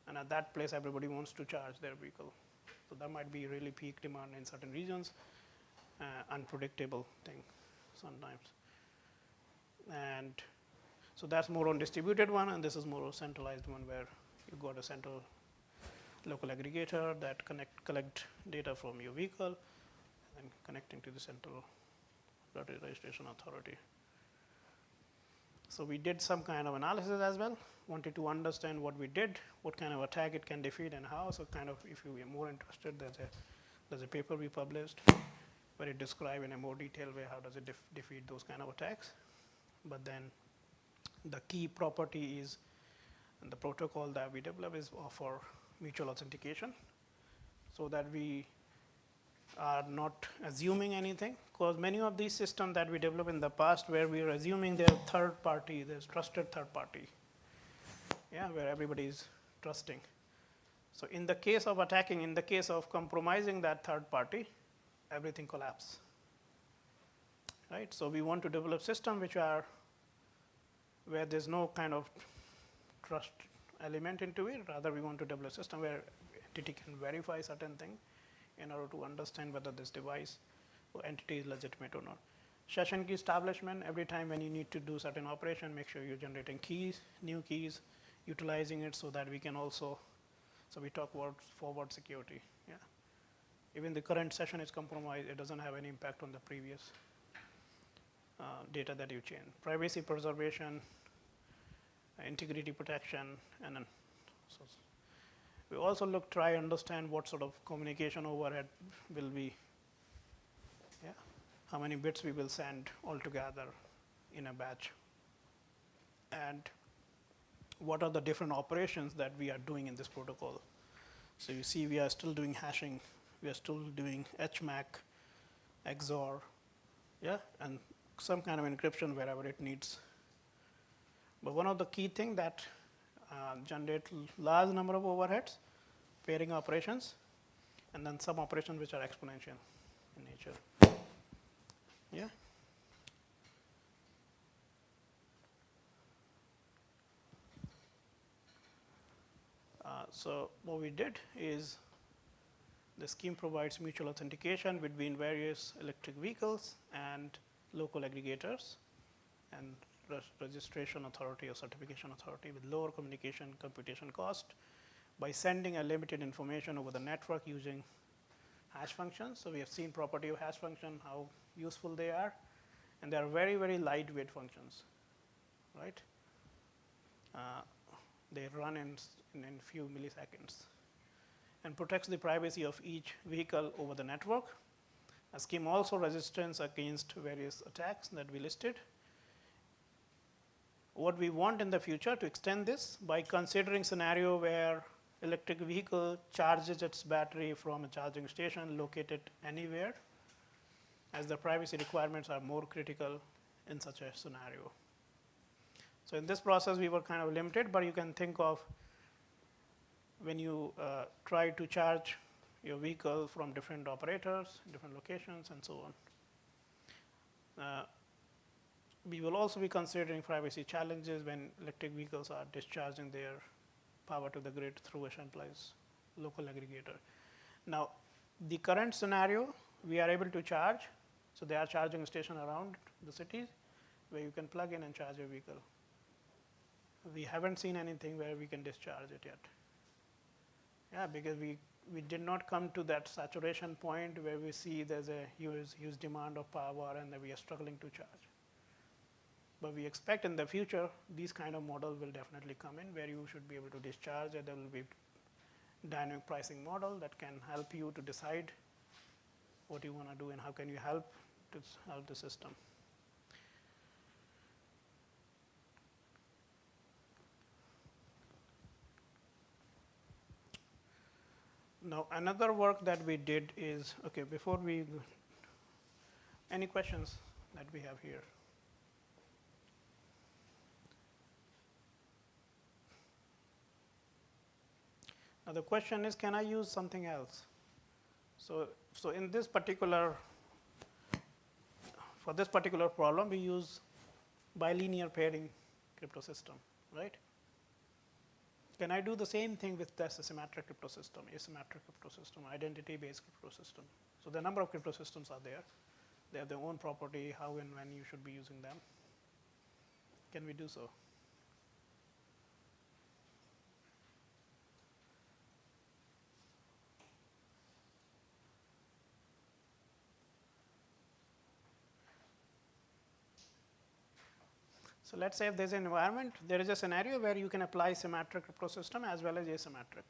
and at that place, everybody wants to charge their vehicle. So that might be really peak demand in certain regions, unpredictable thing sometimes. And So that's more on distributed one, and this is more on centralized one where you got a central local aggregator that collect data from your vehicle and connecting to the central lottery registration authority. So we did some kind of analysis as well, wanted to understand what we did, what kind of attack it can defeat and how. So kind of if you are more interested, there's a paper we published where it describes in a more detailed way how does it defeat those kind of attacks. But then the key property is, and the protocol that we develop is for mutual authentication, so that we are not assuming anything, because many of these systems that we developed in the past where we are assuming they're third party, there's trusted third party, where everybody is trusting. So in the case of attacking, in the case of compromising that third party, everything collapses, right? So we want to develop systems which are where there's no kind of trust element into it. Rather, we want to develop a system where entity can verify certain thing in order to understand whether this device or entity is legitimate or not. Session key establishment, every time when you need to do certain operation, make sure you're generating keys, new keys, utilizing it so that we can also, so we talk about forward security. Even the current session is compromised, it doesn't have any impact on the previous data that you change. Privacy preservation, integrity protection, and then so we also try understand what sort of communication overhead will be, how many bits we will send altogether in a batch, and what are the different operations that we are doing in this protocol. So you see we are still doing hashing, we are still doing HMAC, XOR, and some kind of encryption wherever it needs. But one of the key things that generate large number of overheads, pairing operations, and then some operations which are exponential in nature. So what we did is the scheme provides mutual authentication between various electric vehicles and local aggregators and registration authority or certification authority with lower communication computation cost by sending a limited information over the network using hash functions. So we have seen property of hash function, how useful they are, and they are very, very lightweight functions, right? They run in few milliseconds and protects the privacy of each vehicle over the network. A scheme also resistance against various attacks that we listed. What we want in the future to extend this by considering scenario where electric vehicle charges its battery from a charging station located anywhere, as the privacy requirements are more critical in such a scenario. So in this process we were kind of limited, but you can think of when you try to charge your vehicle from different operators, different locations, and so on. We will also be considering privacy challenges when electric vehicles are discharging their power to the grid through a centralized local aggregator. Now, the current scenario, we are able to charge. So there are charging stations around the cities where you can plug in and charge your vehicle. We haven't seen anything where we can discharge it yet. Because we did not come to that saturation point where we see there's a huge demand of power and that we are struggling to charge. But we expect in the future, these kind of models will definitely come in where you should be able to discharge, and there will be dynamic pricing model that can help you to decide what you want to do and how can you help to help the system. Now, another work that we did is, okay, before we, any questions that we have here? Now, the question is, can I use something else? So in this particular, for this particular problem, we use bilinear pairing crypto system, right? Can I do the same thing with this symmetric crypto system, asymmetric crypto system, identity-based crypto system? So the number of crypto systems are there. They have their own property, how and when you should be using them. Can we do so? So let's say if there's an environment, there is a scenario where you can apply symmetric crypto system as well as asymmetric.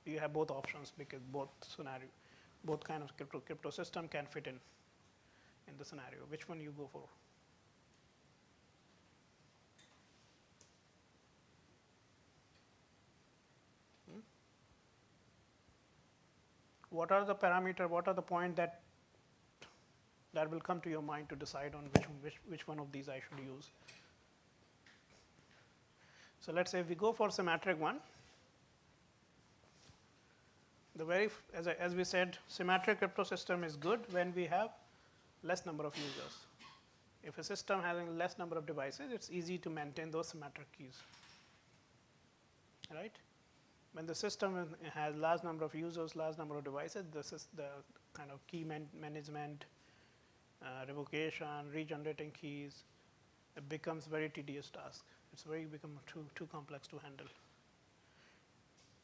You have both options because both kind of crypto system can fit in the scenario. Which one you go for? What are the parameter? What are the point that will come to your mind to decide on which one of these I should use? So let's say if we go for symmetric one, as we said, symmetric crypto system is good when we have less number of users. If a system having less number of devices, it's easy to maintain those symmetric keys, right? When the system has large number of users, large number of devices, this is the kind of key management, revocation, regenerating keys, it becomes very tedious task. It's become too complex to handle.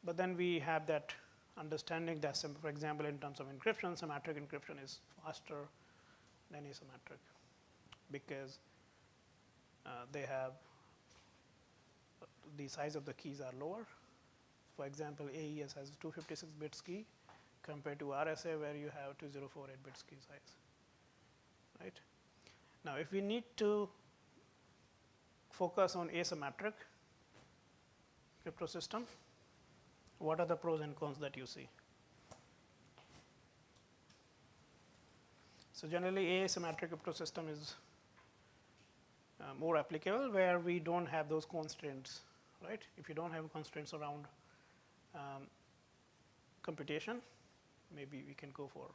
But then we have that understanding that, for example, in terms of encryption, symmetric encryption is faster than asymmetric because they have the size of the keys are lower. For example, AES has 256 bits key compared to RSA where you have 2048 bits key size, right? Now, if we need to focus on asymmetric crypto system, what are the pros and cons that you see? So generally, asymmetric crypto system is more applicable where we don't have those constraints, right? If you don't have constraints around computation, maybe we can go for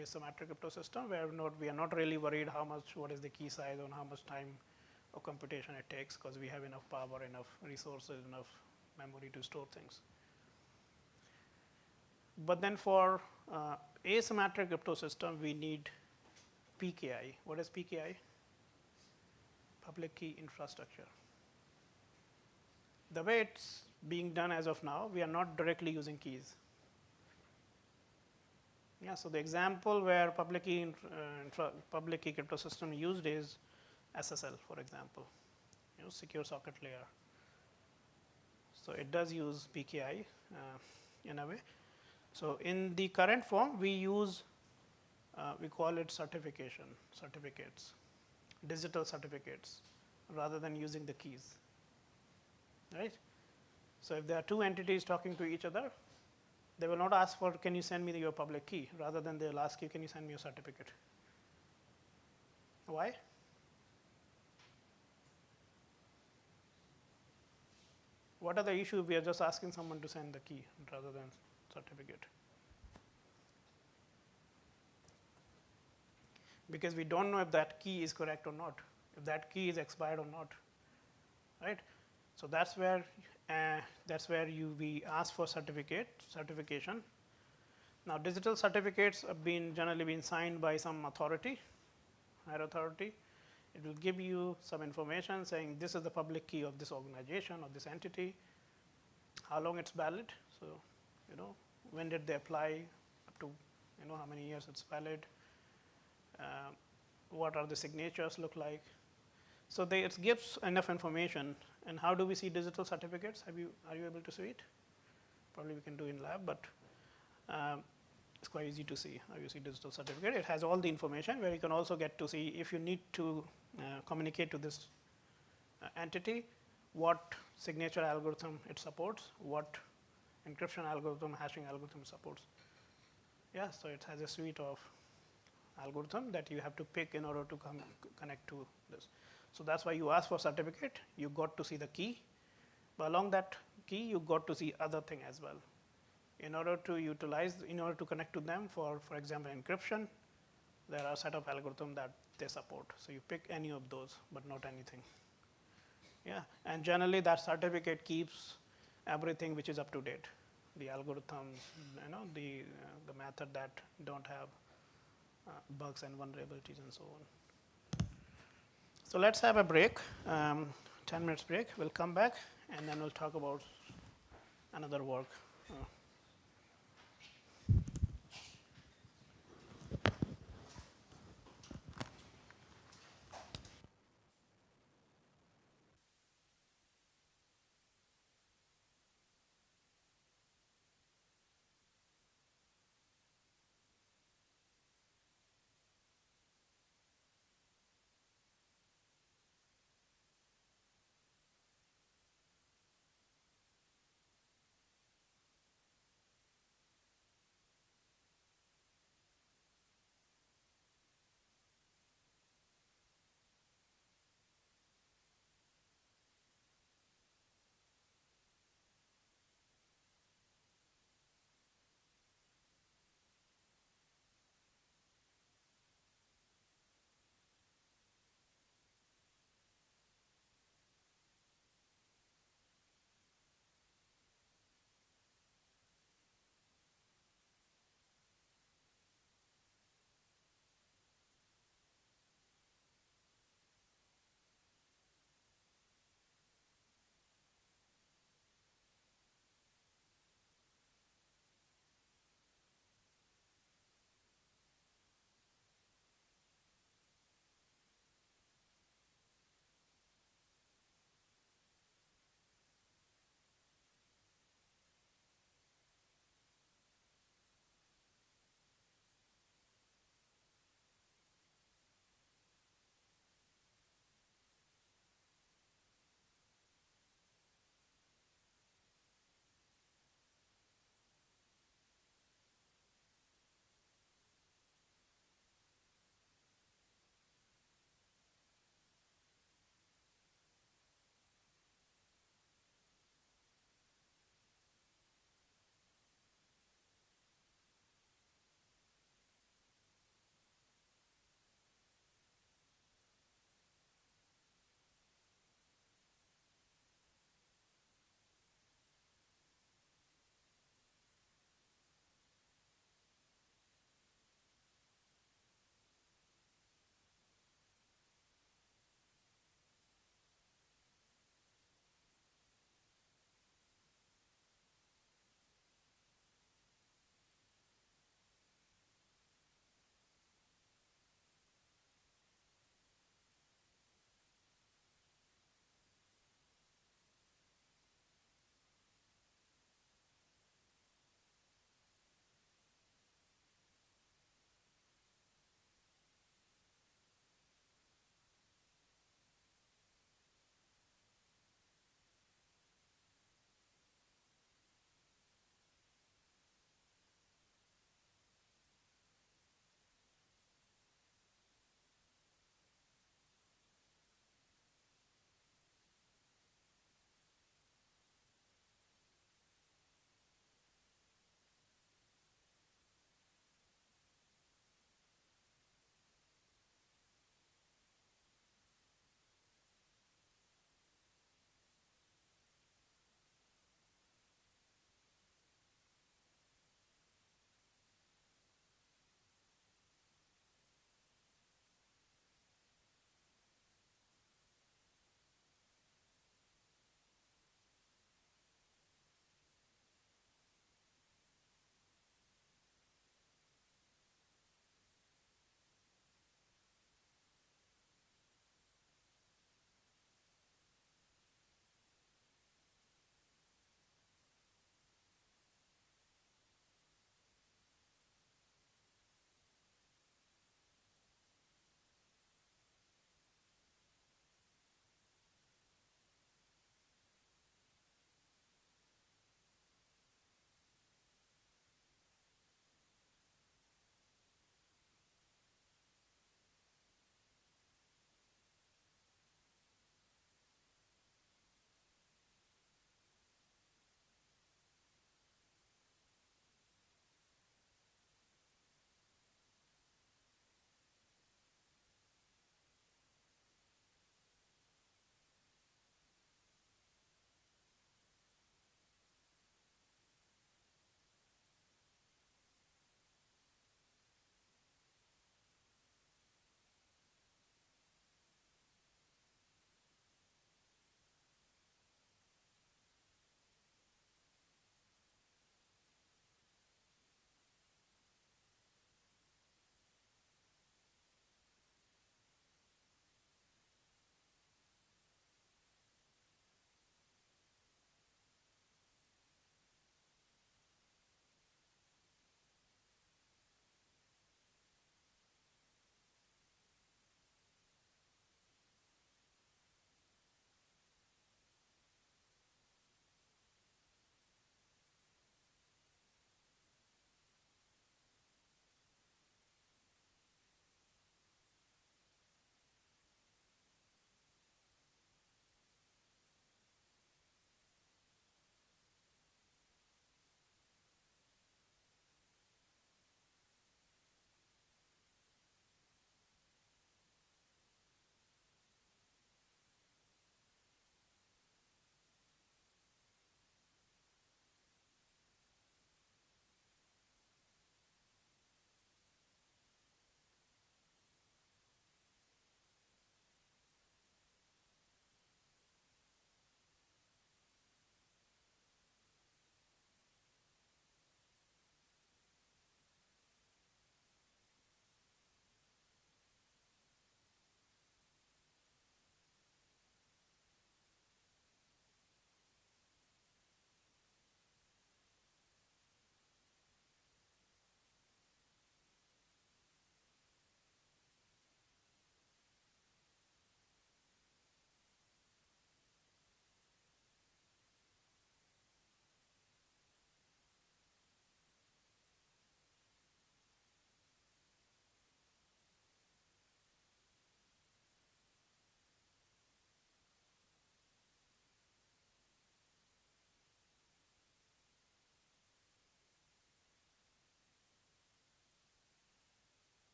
asymmetric crypto system where we are not really worried what is the key size and how much time of computation it takes because we have enough power, enough resources, enough memory to store things. But then for asymmetric crypto system, we need PKI. What is PKI? Public key infrastructure. The way it's being done as of now, we are not directly using keys. Yeah, so the example where public key crypto system used is SSL, for example, secure socket layer. So it does use PKI in a way. So in the current form, we use we call it certificates, digital certificates, rather than using the keys, right? So if there are two entities talking to each other, they will not ask for, can you send me your public key? Rather than they'll ask you, can you send me your certificate? Why? What are the issues? We are just asking someone to send the key rather than certificate. Because we don't know if that key is correct or not, if that key is expired or not, right? So that's where we ask for certification. Now, digital certificates have generally been signed by some authority, higher authority. It will give you some information saying this is the public key of this organization or this entity, how long it's valid. So, when did they apply, up to how many years it's valid, what are the signatures look like. So it gives enough information. And how do we see digital certificates? Are you able to see it? Probably we can do in lab, but it's quite easy to see how you see digital certificate. It has all the information where you can also get to see if you need to communicate to this entity, what signature algorithm it supports, what encryption algorithm, hashing algorithm supports. Yeah, so it has a suite of algorithm that you have to pick in order to connect to this. So that's why you ask for certificate. You got to see the key, but along that key, you got to see other thing as well. In order to connect to them, for example, encryption, there are a set of algorithms that they support. So you pick any of those, but not anything. Yeah, and generally that certificate keeps everything which is up to date. The algorithms, the method that don't have bugs and vulnerabilities and so on. So let's have a break, 10 minutes break. We'll come back and then we'll talk about another work.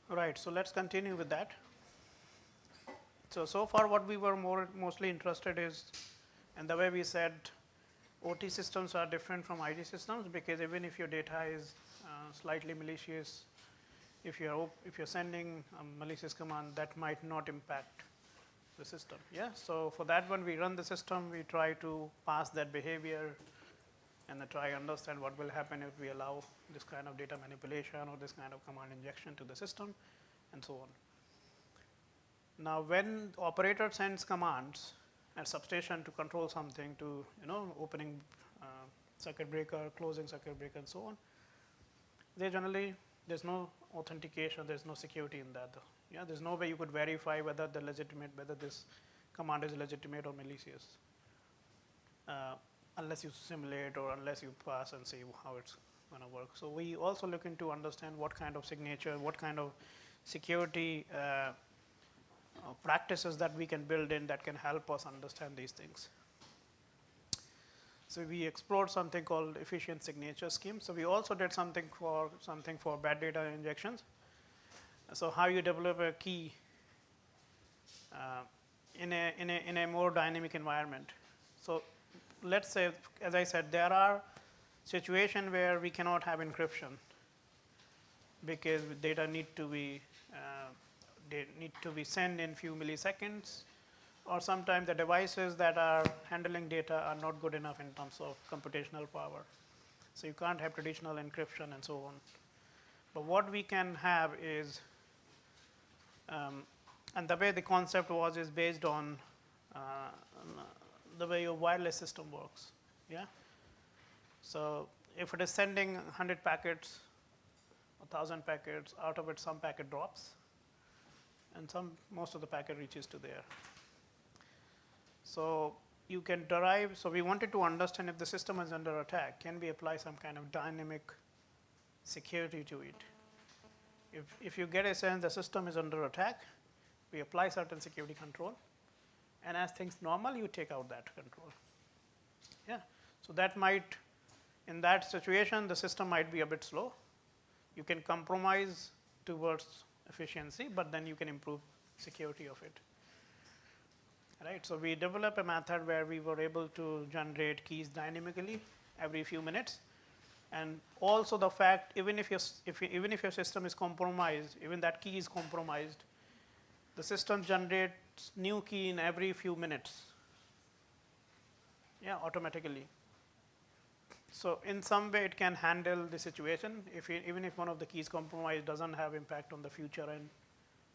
Right. So let's continue with that. So far what we were mostly interested is, and the way we said OT systems are different from IT systems, because even if your data is slightly malicious, if you're sending a malicious command, that might not impact the system. Yeah. So for that one, we run the system, we try to pass that behavior, and then try to understand what will happen if we allow this kind of data manipulation or this kind of command injection to the system, and so on. Now, when the operator sends commands at substation to control something, to opening circuit breaker, closing circuit breaker, and so on, they generally, there's no authentication, there's no security in that. Yeah, there's no way you could verify whether this command is legitimate or malicious, unless you simulate or unless you pass and see how it's going to work. So we also look into understand what kind of signature, what kind of security practices that we can build in that can help us understand these things. So we explored something called efficient signature scheme. So we also did something for bad data injections. So how you develop a key in a more dynamic environment. So let's say, as I said, there are situations where we cannot have encryption because data need to be sent in few milliseconds, or sometimes the devices that are handling data are not good enough in terms of computational power. So you can't have traditional encryption and so on. But what we can have is, and the way the concept was is based on the way your wireless system works. Yeah. So if it is sending 100 packets, 1,000 packets, out of it some packet drops, and most of the packet reaches to there. So you can derive. So we wanted to understand if the system is under attack, can we apply some kind of dynamic security to it? If you get a sense the system is under attack, we apply certain security control, and as things normal, you take out that control. Yeah. So that might, in that situation, the system might be a bit slow. You can compromise towards efficiency, but then you can improve security of it. Right. So we developed a method where we were able to generate keys dynamically every few minutes, and also the fact even if your system is compromised, even that key is compromised, the system generates new key in every few minutes. Yeah, automatically. So in some way it can handle the situation. Even if one of the keys compromised, doesn't have impact on the future and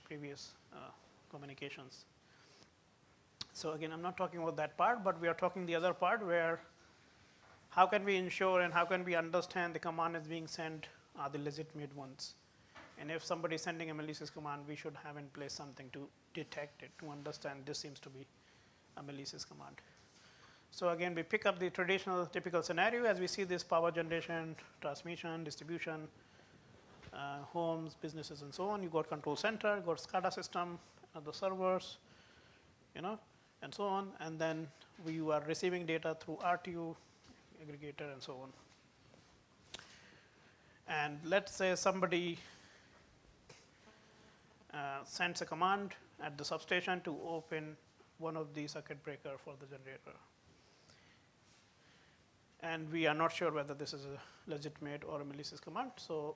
previous communications. So again, I'm not talking about that part, but we are talking the other part where how can we ensure and how can we understand the command is being sent are the legitimate ones. And if somebody is sending a malicious command, we should have in place something to detect it, to understand this seems to be a malicious command. So again, we pick up the traditional typical scenario as we see this: power generation, transmission, distribution, homes, businesses, and so on. You got control center, you got SCADA system, the servers, and so on. And then you are receiving data through RTU, aggregator, and so on. And let's say somebody sends a command at the substation to open one of the circuit breaker for the generator. And we are not sure whether this is a legitimate or a malicious command. So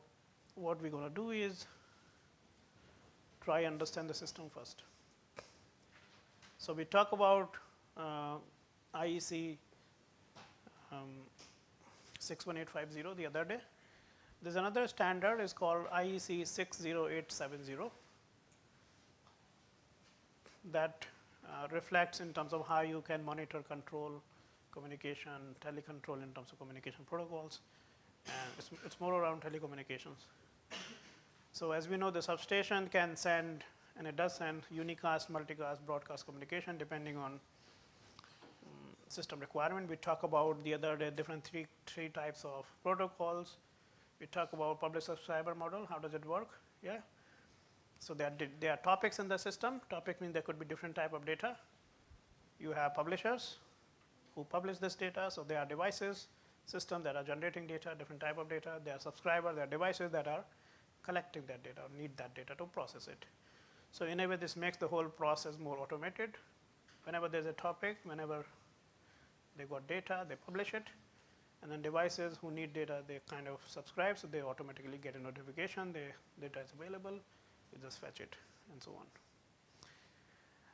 what we're going to do is try understand the system first. So we talk about IEC 61850 the other day. There's another standard is called IEC 60870 that reflects in terms of how you can monitor, control communication, telecontrol in terms of communication protocols, and it's more around telecommunications. So as we know, the substation can send, and it does send, unicast, multicast, broadcast communication depending on system requirement. We talk about the other day different three types of protocols. We talk about public subscriber model. How does it work? Yeah. So there are topics in the system. Topic means there could be different type of data. You have publishers who publish this data. So there are devices, systems that are generating data, different type of data. There are subscribers, there are devices that are collecting that data or need that data to process it. So in a way, this makes the whole process more automated. Whenever there's a topic, whenever they got data, they publish it, and then devices who need data, they kind of subscribe, so they automatically get a notification, the data is available, you just fetch it, and so on.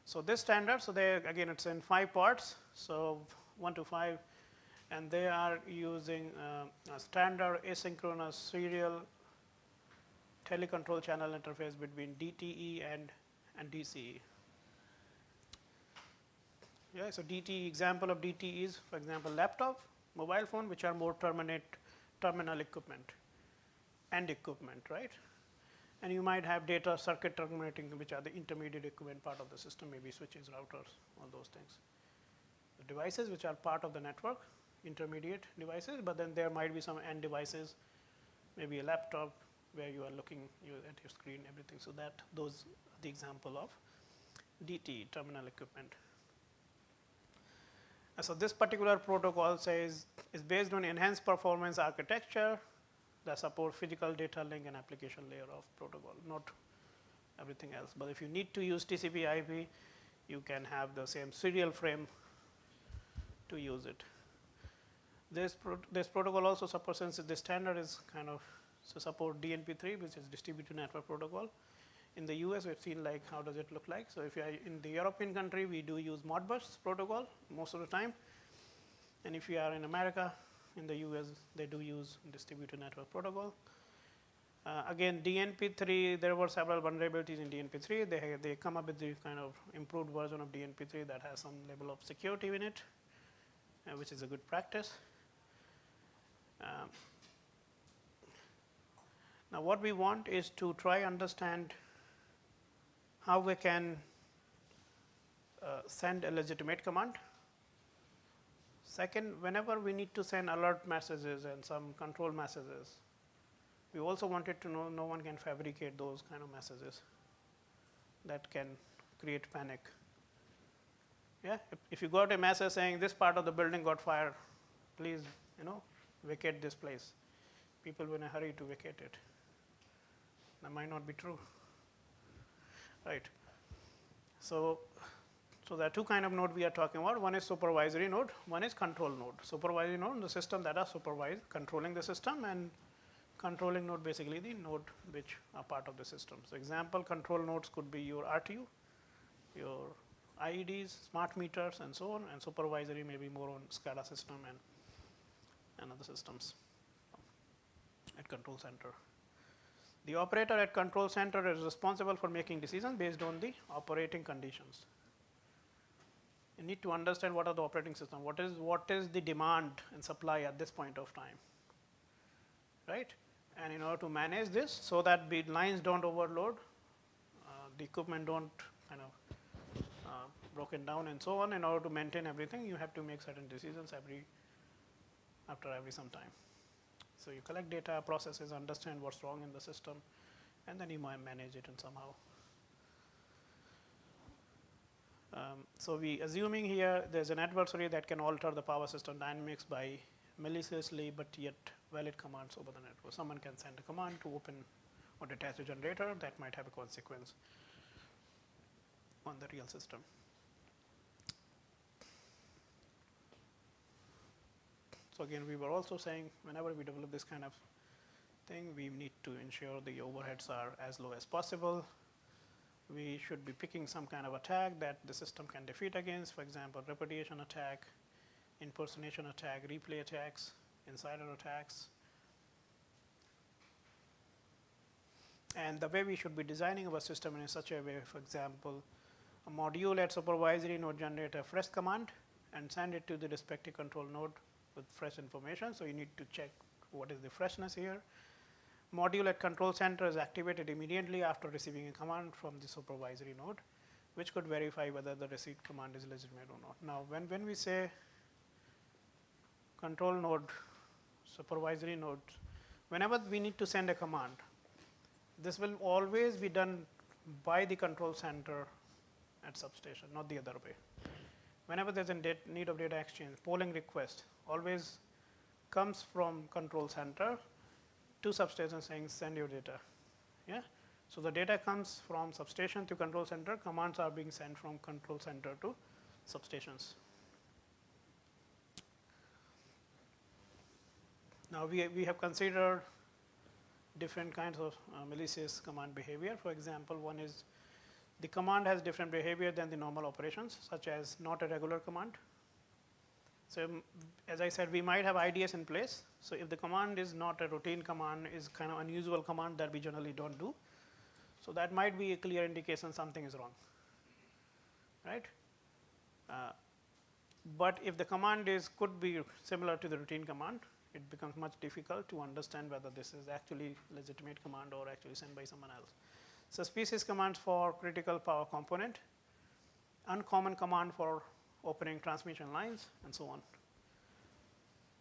So this standard, so they, again, it's in 5 parts, so 1 to 5, and they are using a standard asynchronous serial telecontrol channel interface between DTE and DCE. Yeah, so DTE, example of DTE is, for example, laptop, mobile phone, which are more terminal equipment, end equipment, right? And you might have data circuit terminating, which are the intermediate equipment part of the system, maybe switches, routers, all those things. The devices which are part of the network, intermediate devices, but then there might be some end devices, maybe a laptop where you are looking at your screen, everything. So that those are the example of DTE, terminal equipment. So this particular protocol says is based on enhanced performance architecture that support physical data link and application layer of protocol, not everything else. But if you need to use TCP/IP, you can have the same serial frame to use it. This protocol also supports, since the standard is kind of support DNP3, which is distributed network protocol. In the US, we've seen like how does it look like. So if you are in the European country, we do use Modbus protocol most of the time. And if you are in America, in the US, they do use distributed network protocol. Again, DNP3, there were several vulnerabilities in DNP3. They come up with the kind of improved version of DNP3 that has some level of security in it, which is a good practice. Now what we want is to try understand how we can send a legitimate command. Second, whenever we need to send alert messages and some control messages, we also wanted to know no one can fabricate those kind of messages that can create panic. Yeah, if you got a message saying this part of the building got fire, please, vacate this place. People will in a hurry to vacate it. That might not be true, right? So there are two kind of node we are talking about. One is supervisory node, one is control node. Supervisory node, the system that are controlling the system, and controlling node basically the node which are part of the system. So example control nodes could be your RTU, your IEDs, smart meters, and so on, and supervisory may be more on SCADA system and other systems at control center. The operator at control center is responsible for making decisions based on the operating conditions. You need to understand what are the operating system, what is the demand and supply at this point of time, right? And in order to manage this so that the lines don't overload, the equipment don't kind of broken down and so on, in order to maintain everything, you have to make certain decisions after every some time. So you collect data, processes, understand what's wrong in the system, and then you might manage it in somehow. So we assuming here there's an adversary that can alter the power system dynamics by maliciously but yet valid commands over the network. Someone can send a command to open or detach a generator that might have a consequence on the real system. So again, we were also saying whenever we develop this kind of thing, we need to ensure the overheads are as low as possible. We should be picking some kind of attack that the system can defeat against, for example, repudiation attack, impersonation attack, replay attacks, insider attacks. And the way we should be designing our system in such a way, for example, a module at supervisory node generate a fresh command and send it to the respective control node with fresh information. So you need to check what is the freshness here. Module at control center is activated immediately after receiving a command from the supervisory node, which could verify whether the received command is legitimate or not. Now, when we say control node, supervisory node, whenever we need to send a command, this will always be done by the control center at substation, not the other way. Whenever there's a need of data exchange, polling request always comes from control center to substation saying send your data. Yeah. So the data comes from substation to control center. Commands are being sent from control center to substations. Now we have considered different kinds of malicious command behavior. For example, one is the command has different behavior than the normal operations, such as not a regular command. So as I said, we might have IDS in place. So if the command is not a routine command, is kind of unusual command that we generally don't do. So that might be a clear indication something is wrong, right? But if the command could be similar to the routine command, it becomes much difficult to understand whether this is actually legitimate command or actually sent by someone else. So species commands for critical power component, uncommon command for opening transmission lines, and so on.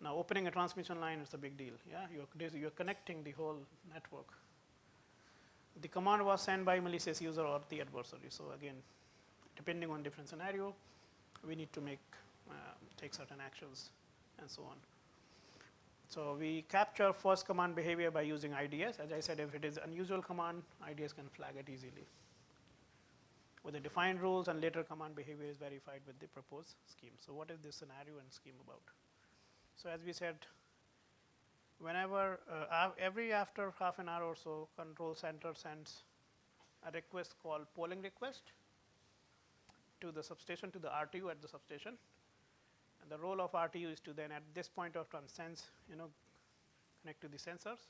Now opening a transmission line is a big deal. Yeah, you're connecting the whole network. The command was sent by malicious user or the adversary. So again, depending on different scenario, we need to take certain actions and so on. So we capture first command behavior by using IDS. As I said, if it is unusual command, IDS can flag it easily. With the defined rules, and later command behavior is verified with the proposed scheme. So what is this scenario and scheme about? So as we said, whenever every after half an hour or so, control center sends a request called polling request to the substation, to the RTU at the substation. And the role of RTU is to then at this point of time sense, connect to the sensors.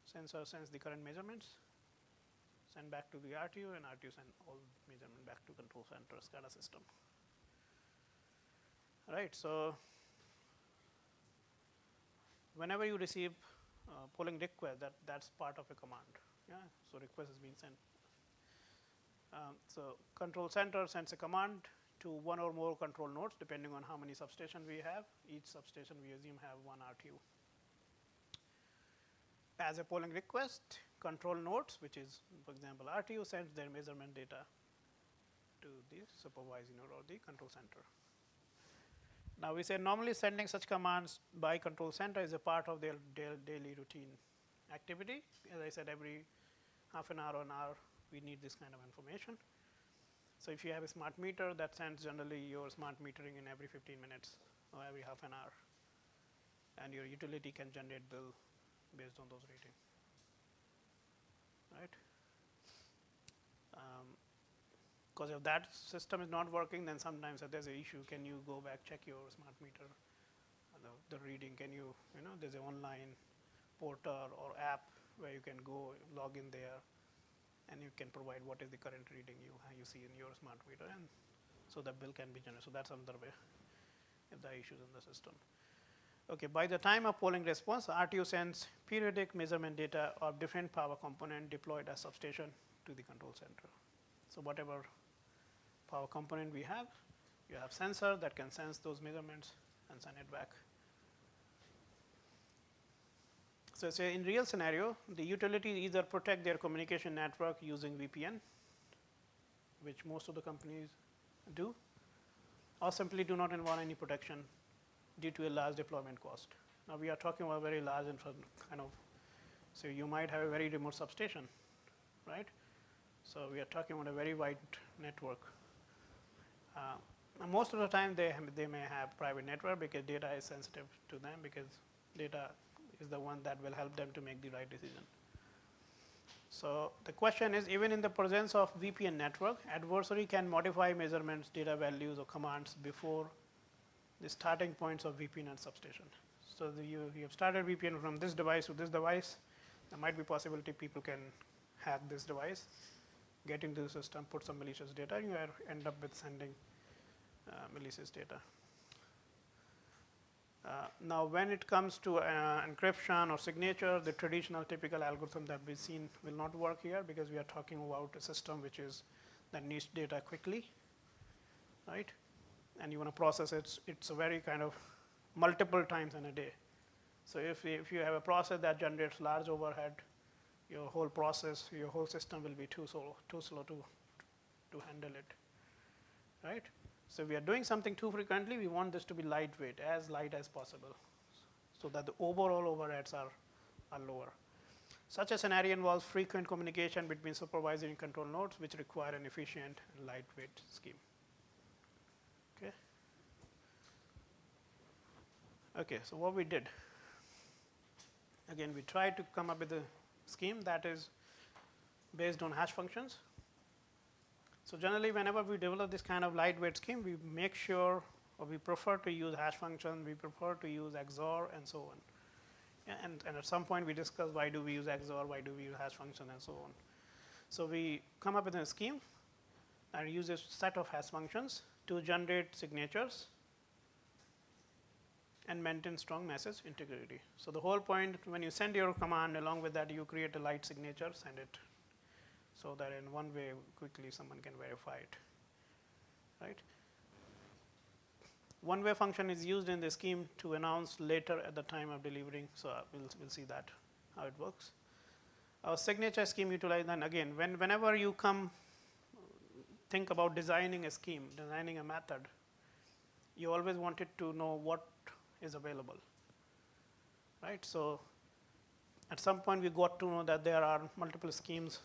Sensor sends the current measurements, send back to the RTU, and RTU send all measurement back to control center SCADA system. Right. So whenever you receive polling request, that's part of a command. Yeah. So request is being sent. So control center sends a command to one or more control nodes, depending on how many substations we have. Each substation we assume have one RTU. As a polling request, control nodes, which is, for example, RTU, sends their measurement data to the supervising node or the control center. Now we say normally sending such commands by control center is a part of their daily routine activity. As I said, every half an hour or an hour, we need this kind of information. So if you have a smart meter, that sends generally your smart metering in every 15 minutes or every half an hour. And your utility can generate bill based on those readings. Right? Because if that system is not working, then sometimes if there's an issue, can you go back, check your smart meter, the reading, can you, there's an online portal or app where you can go log in there and you can provide what is the current reading you see in your smart meter, and so the bill can be generated. So that's another way if there are issues in the system. Okay, by the time of polling response, RTU sends periodic measurement data of different power component deployed as substation to the control center. So whatever power component we have, you have sensor that can sense those measurements and send it back. So say in real scenario, the utility either protect their communication network using VPN, which most of the companies do, or simply do not involve any protection due to a large deployment cost. Now we are talking about very large kind of, so you might have a very remote substation, right? So we are talking about a very wide network. Most of the time they may have private network because data is sensitive to them, because data is the one that will help them to make the right decision. So the question is, even in the presence of VPN network, adversary can modify measurements, data values, or commands before the starting points of VPN and substation. So you have started VPN from this device to this device. There might be possibility people can hack this device, get into the system, put some malicious data, and you end up with sending malicious data. Now when it comes to encryption or signature, the traditional typical algorithm that we've seen will not work here, because we are talking about a system that needs data quickly, right? And you want to process it, it's a very kind of multiple times in a day. So if you have a process that generates large overhead, your whole process, your whole system will be too slow to handle it, right? So if we are doing something too frequently, we want this to be lightweight, as light as possible, so that the overall overheads are lower. Such a scenario involves frequent communication between supervisory and control nodes, which require an efficient and lightweight scheme. Okay. Okay. So what we did, again, we tried to come up with a scheme that is based on hash functions. So generally, whenever we develop this kind of lightweight scheme, we make sure, or we prefer to use hash function, we prefer to use XOR, and so on. And at some point, we discuss why do we use XOR, why do we use hash function, and so on. So we come up with a scheme and use a set of hash functions to generate signatures and maintain strong message integrity. So the whole point, when you send your command, along with that, you create a light signature, send it, so that in one way quickly someone can verify it, right? One-way function is used in the scheme to announce later at the time of delivering. So we'll see that how it works. Our signature scheme utilized, and again, whenever you think about designing a scheme, designing a method, you always wanted to know what is available, right? So at some point we got to know that there are multiple schemes,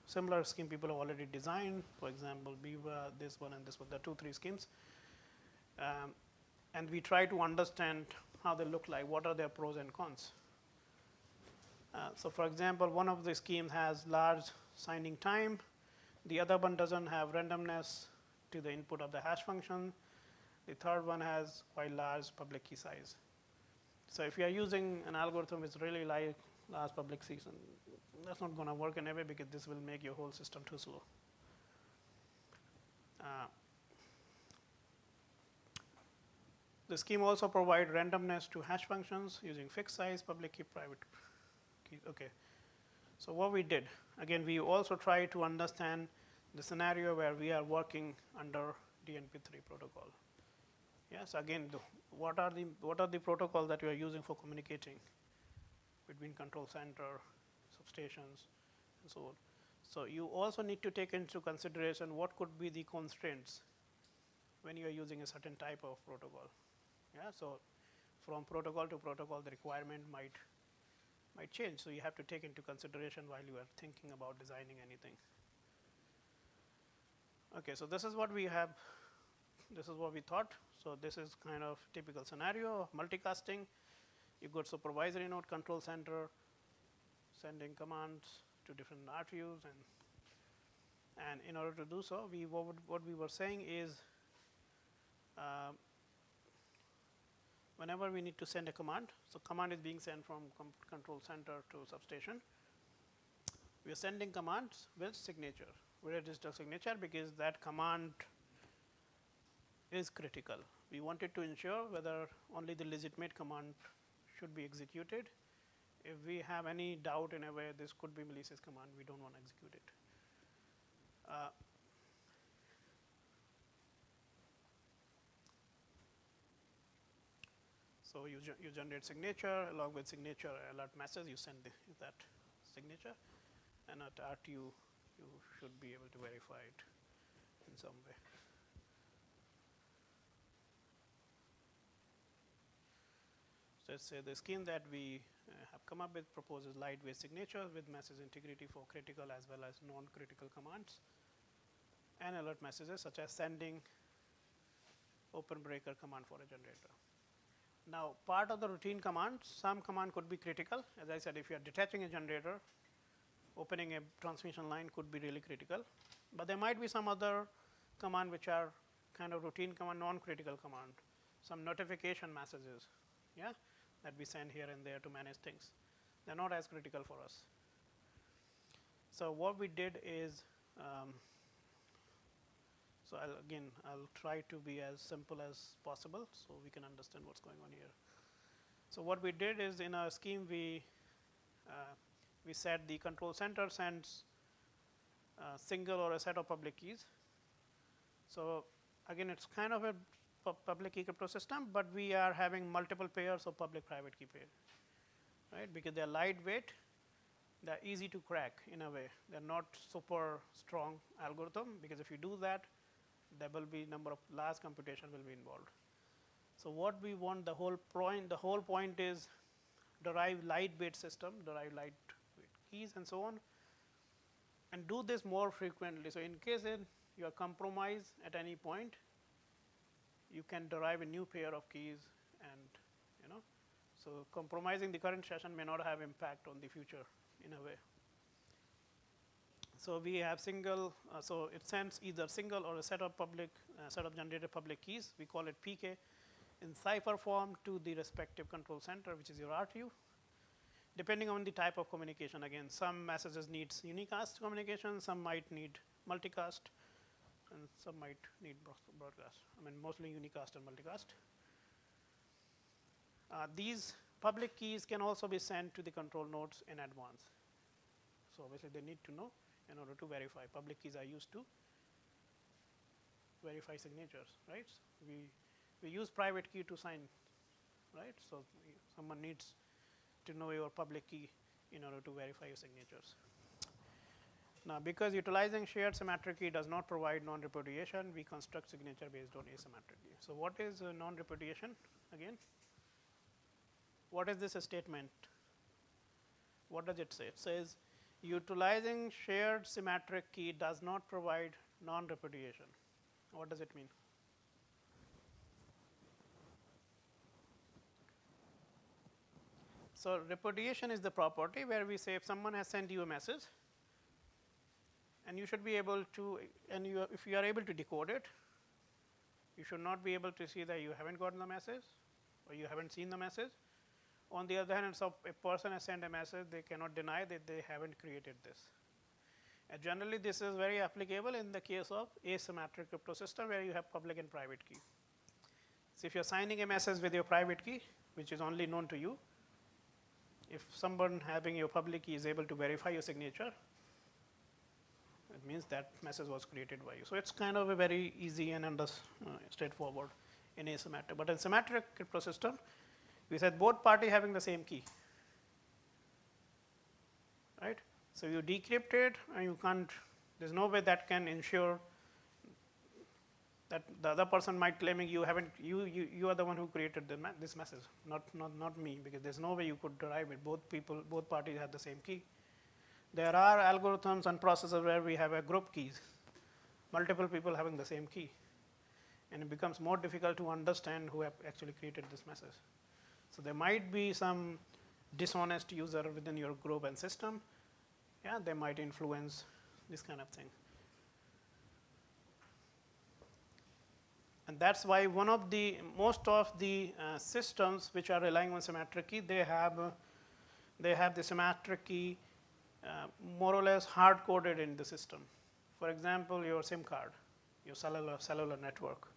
similar scheme people have already designed. For example, Beaver, this one and this one, there are 2-3 schemes. And we try to understand how they look like, what are their pros and cons. So for example, one of the schemes has large signing time. The other one doesn't have randomness to the input of the hash function. The third one has quite large public key size. So if you are using an algorithm with really large public keys, that's not going to work in a way, because this will make your whole system too slow. The scheme also provides randomness to hash functions using fixed size, public key, private key. Okay. So what we did, again, we also try to understand the scenario where we are working under DNP3 protocol. Yes. Again, what are the protocols that you are using for communicating between control center, substations, and so on. So you also need to take into consideration what could be the constraints when you are using a certain type of protocol. Yeah, so from protocol to protocol, the requirement might change. So you have to take into consideration while you are thinking about designing anything. Okay, so this is what we have. This is what we thought. So this is kind of typical scenario of multicasting. You got supervisory node, control center, sending commands to different RTUs, and in order to do so, what we were saying is, whenever we need to send a command, so command is being sent from control center to substation. We are sending commands with signature, with a digital signature, because that command is critical. We wanted to ensure whether only the legitimate command should be executed. If we have any doubt in a way this could be malicious command, we don't want to execute it. So you generate signature, along with signature alert message, you send that signature, and at RTU you should be able to verify it in some way. So let's say the scheme that we have come up with proposes lightweight signature with message integrity for critical as well as non-critical commands, and alert messages such as sending open breaker command for a generator. Now, part of the routine commands, some command could be critical. As I said, if you are detaching a generator, opening a transmission line could be really critical. But there might be some other command which are kind of routine command, non-critical command, some notification messages, yeah, that we send here and there to manage things. They're not as critical for us. So what we did is, so I'll try to be as simple as possible so we can understand what's going on here. So what we did is, in our scheme, we said the control center sends a single or a set of public keys. So again, it's kind of a public key crypto system, but we are having multiple pairs of public private key pair, right? Because they're lightweight, they're easy to crack in a way. They're not super strong algorithm, because if you do that, there will be number of large computation will be involved. So what we want, the whole point is derive lightweight system, derive lightweight keys and so on, and do this more frequently. So, in case you are compromised at any point, you can derive a new pair of keys, and so compromising the current session may not have impact on the future in a way. So, we have single, so it sends either single or a set of public set of generated public keys. We call it PK in cipher form to the respective control center, which is your RTU. Depending on the type of communication, again, some messages needs unicast communication, some might need multicast, and some might need broadcast. I mean, mostly unicast and multicast. These public keys can also be sent to the control nodes in advance. So, obviously, they need to know in order to verify. Public keys are used to verify signatures, right? We use private key to sign, right? So, someone needs to know your public key in order to verify your signatures. Now, because utilizing shared symmetric key does not provide non-repudiation, we construct signature based on asymmetric key. So, what is non-repudiation again? What is this statement? What does it say? It says utilizing shared symmetric key does not provide non-repudiation. What does it mean? So, repudiation is the property where we say if someone has sent you a message, and you should be able to, and if you are able to decode it, you should not be able to see that you haven't gotten the message or you haven't seen the message. On the other hand, so a person has sent a message, they cannot deny that they haven't created this. And generally, this is very applicable in the case of asymmetric crypto system where you have public and private key. So, if you are signing a message with your private key, which is only known to you, if someone having your public key is able to verify your signature, it means that message was created by you. So, it is kind of a very easy and straightforward in asymmetric. But in symmetric crypto system, we said both parties having the same key, right. So, you decrypt it and you can't, there is no way that can ensure that the other person might claiming you haven't, you are the one who created this message, not me, because there is no way you could derive it. Both parties have the same key. There are algorithms and processors where we have a group keys, multiple people having the same key, and it becomes more difficult to understand who have actually created this message. So, there might be some dishonest user within your group and system, yeah, they might influence this kind of thing. And that is why most of the systems which are relying on symmetric key, they have the symmetric key more or less hard coded in the system. For example, your SIM card, your cellular network,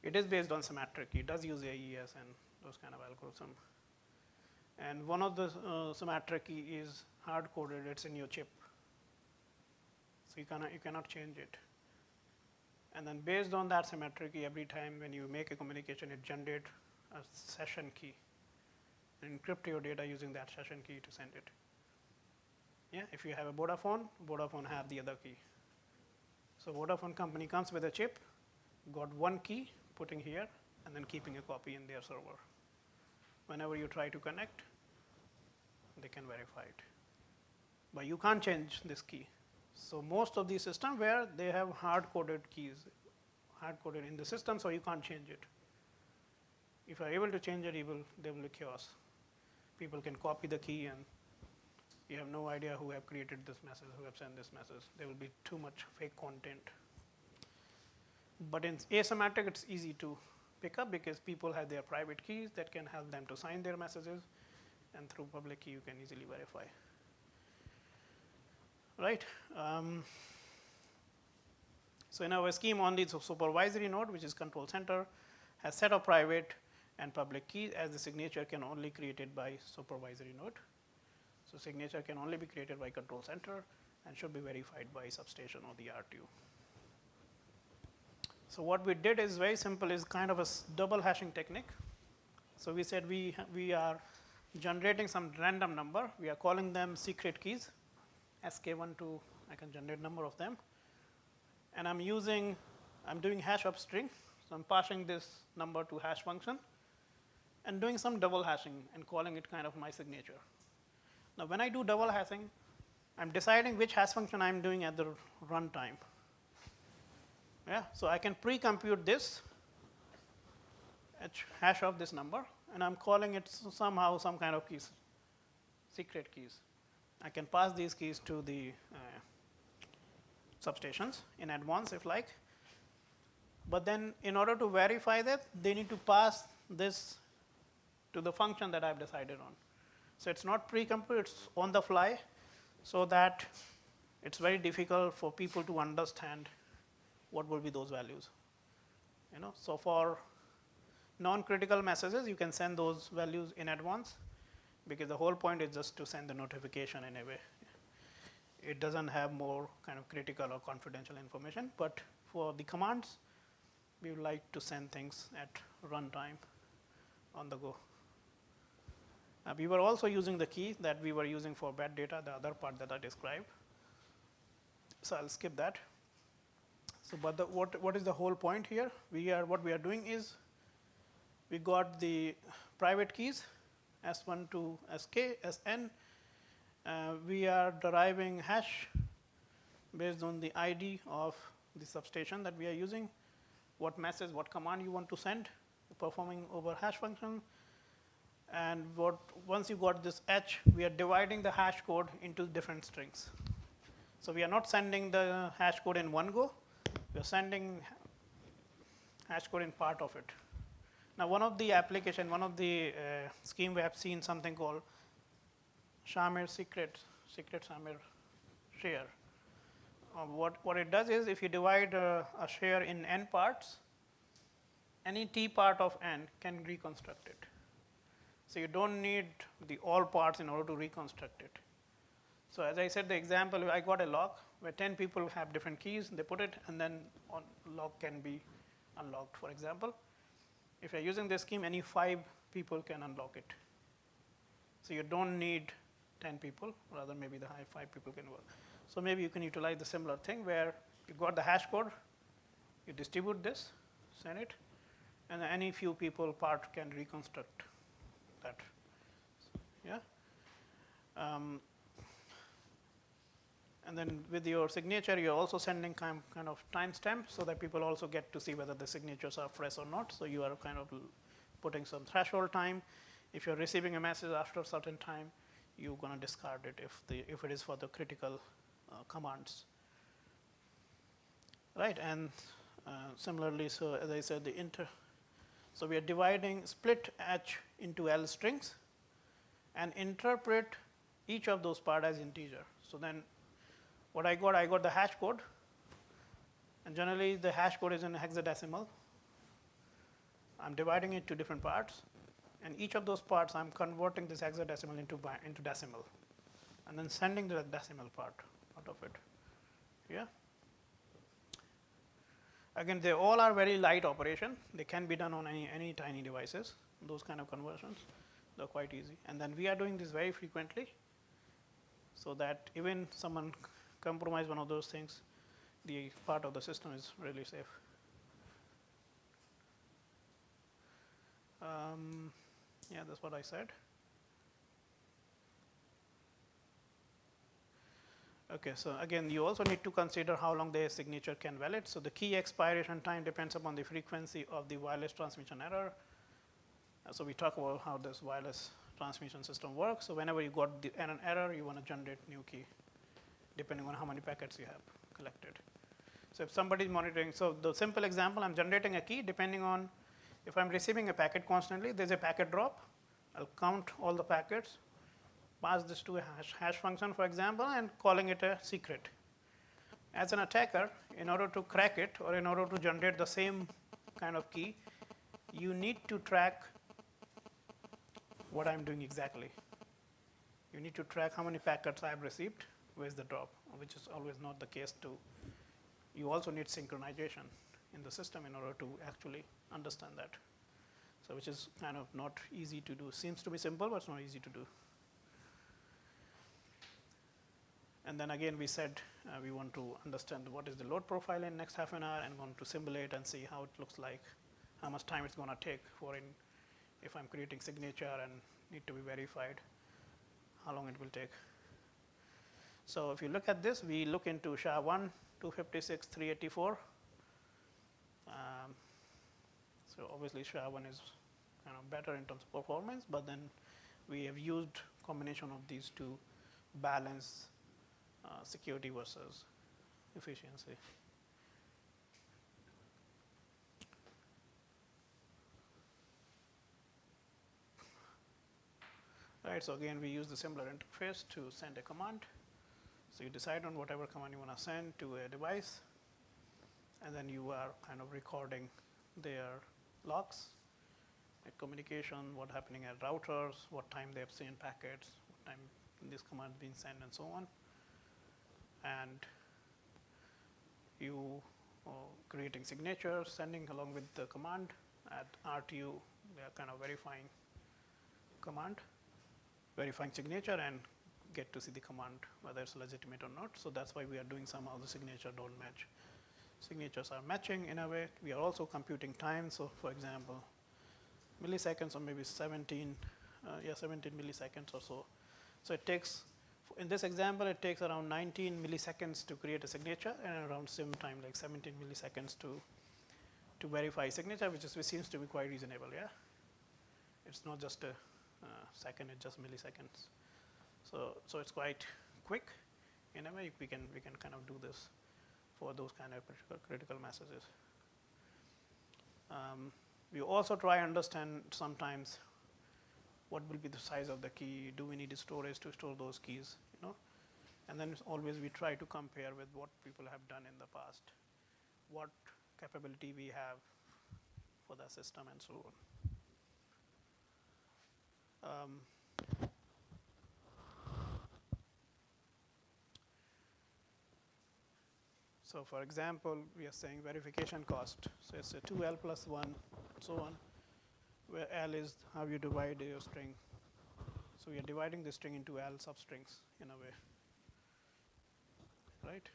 it is based on symmetric key, it does use AES and those kind of algorithm. And one of the symmetric key is hard coded, it is in your chip. So, you cannot change it. And then based on that symmetric key, every time when you make a communication, it generates a session key and encrypt your data using that session key to send it. Yeah, if you have a Vodafone have the other key. So, Vodafone company comes with a chip, got one key, putting here, and then keeping a copy in their server. Whenever you try to connect, they can verify it. But you can't change this key. So, most of these systems where they have hard coded keys, hard coded in the system, so you can't change it. If you are able to change it, there will be chaos. People can copy the key and you have no idea who have created this message, who have sent this message. There will be too much fake content. But in asymmetric, it is easy to pick up because people have their private keys that can help them to sign their messages, and through public key you can easily verify. Right. So, in our scheme, on the supervisory node, which is control center, has set of private and public keys, as the signature can only created by supervisory node. So, signature can only be created by control center and should be verified by substation or the RTU. So, what we did is very simple, is kind of a double hashing technique. So, we said we are generating some random number, we are calling them secret keys, SK1 to, I can generate number of them, and I'm doing hash of string. So, I'm passing this number to hash function and doing some double hashing and calling it kind of my signature. Now, when I do double hashing, I'm deciding which hash function I'm doing at the runtime. Yeah, so I can pre-compute this hash of this number, and I'm calling it somehow some kind of keys, secret keys. I can pass these keys to the substations in advance if like. But then in order to verify that, they need to pass this to the function that I've decided on. So it's not pre-computed, it's on the fly, so that it's very difficult for people to understand what will be those values. So for non-critical messages, you can send those values in advance, because the whole point is just to send the notification in a way. It doesn't have more kind of critical or confidential information, but for the commands, we would like to send things at runtime on the go. We were also using the key that we were using for bad data, the other part that I described. So I'll skip that. So, but what is the whole point here? What we are doing is we got the private keys S1 to Sk, Sn. We are deriving hash based on the ID of the substation that we are using, what message, what command you want to send, performing over hash function. And once you got this H, we are dividing the hash code into different strings. So we are not sending the hash code in one go, we are sending hash code in part of it. Now, one of the scheme we have seen something called Shamir secret Shamir share. What it does is, if you divide a share in n parts, any t part of n can reconstruct it. So you don't need the all parts in order to reconstruct it. So as I said, the example, I got a lock where 10 people have different keys, they put it, and then lock can be unlocked, for example. If you're using this scheme, any 5 people can unlock it. So you don't need 10 people, rather maybe the 5 people can work. So maybe you can utilize the similar thing where you got the hash code, you distribute this, send it, and any few people part can reconstruct that. Yeah. And then with your signature, you're also sending kind of timestamp so that people also get to see whether the signatures are fresh or not. So you are kind of putting some threshold time. If you're receiving a message after a certain time, you're going to discard it if it is for the critical commands. Right, and similarly, so as I said, so we are split H into L strings and interpret each of those part as integer. So then what I got the hash code, and generally the hash code is in hexadecimal. I'm dividing it to different parts, and each of those parts I'm converting this hexadecimal into decimal, and then sending the decimal part out of it. Yeah. Again, they all are very light operation. They can be done on any tiny devices. Those kind of conversions, they're quite easy. And then we are doing this very frequently, so that even someone compromise one of those things, the part of the system is really safe. Yeah, that's what I said. Okay, so again, you also need to consider how long the signature can valid. So the key expiration time depends upon the frequency of the wireless transmission error. So we talk about how this wireless transmission system works. So whenever you got an error, you want to generate new key, depending on how many packets you have collected. So if somebody is monitoring, so the simple example, I'm generating a key depending on if I'm receiving a packet constantly, there's a packet drop. I'll count all the packets, pass this to a hash function, for example, and calling it a secret. As an attacker, in order to crack it or in order to generate the same kind of key, you need to track what I'm doing exactly. You need to track how many packets I've received, where's the drop, which is always not the case too. You also need synchronization in the system in order to actually understand that. So which is kind of not easy to do. Seems to be simple, but it's not easy to do. And then again, we said we want to understand what is the load profile in next half an hour and want to simulate and see how it looks like, how much time it's going to take if I'm creating signature and need to be verified, how long it will take. So if you look at this, we look into SHA-1, 256, 384. So obviously SHA-1 is kind of better in terms of performance, but then we have used combination of these to balance security versus efficiency. Right, so again we use the similar interface to send a command. So you decide on whatever command you want to send to a device, and then you are kind of recording their logs, like communication, what happening at routers, what time they have seen packets, what time this command is being sent, and so on. And you creating signatures, sending along with the command. At RTU, they are kind of verifying command, verifying signature, and get to see the command whether it's legitimate or not. So that's why we are doing some of the signature don't match. Signatures are matching in a way. We are also computing time. So for example, milliseconds or maybe 17 milliseconds or so. So it takes, in this example, it takes around 19 milliseconds to create a signature, and around same time, like 17 milliseconds to verify signature, which seems to be quite reasonable. Yeah, it's not just a second; it's just milliseconds. So it's quite quick. In a way, we can kind of do this for those kind of critical messages. We also try to understand sometimes what will be the size of the key. Do we need storage to store those keys? And then always we try to compare with what people have done in the past, what capability we have for the system, and so on. So for example, we are saying verification cost. So it's a 2L plus 1, so on, where L is how you divide your string. So we are dividing the string into L substrings in a way, right?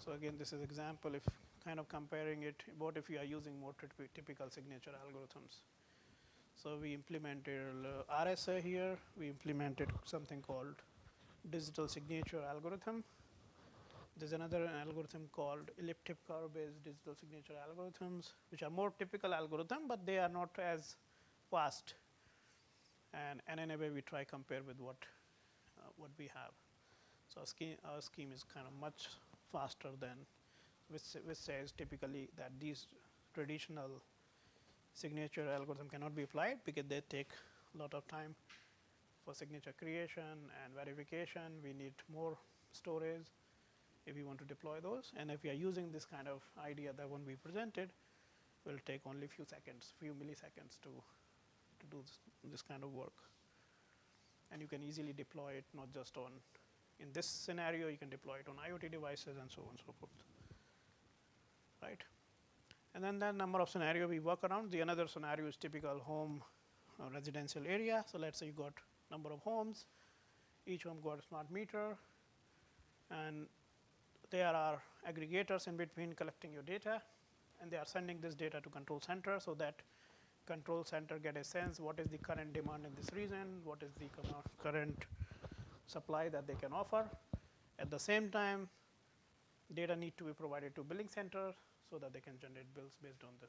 So again, this is example if kind of comparing it, what if you are using more typical signature algorithms. So we implemented RSA here. We implemented something called digital signature algorithm. There's another algorithm called elliptic curve-based digital signature algorithms, which are more typical algorithm, but they are not as fast. And in a way, we try compare with what we have. So our scheme is kind of much faster than, which says typically that these traditional signature algorithm cannot be applied because they take a lot of time for signature creation and verification. We need more storage if we want to deploy those. And if we are using this kind of idea that one we presented, will take only a few seconds, few milliseconds to do this kind of work. And you can easily deploy it not just on, in this scenario, you can deploy it on IoT devices and so on and so forth, right? And then the number of scenario we work around. The another scenario is typical home residential area. So let's say you got number of homes, each home got a smart meter, and there are aggregators in between collecting your data, and they are sending this data to control center so that control center get a sense what is the current demand in this region, what is the current supply that they can offer. At the same time, data need to be provided to billing center so that they can generate bills based on the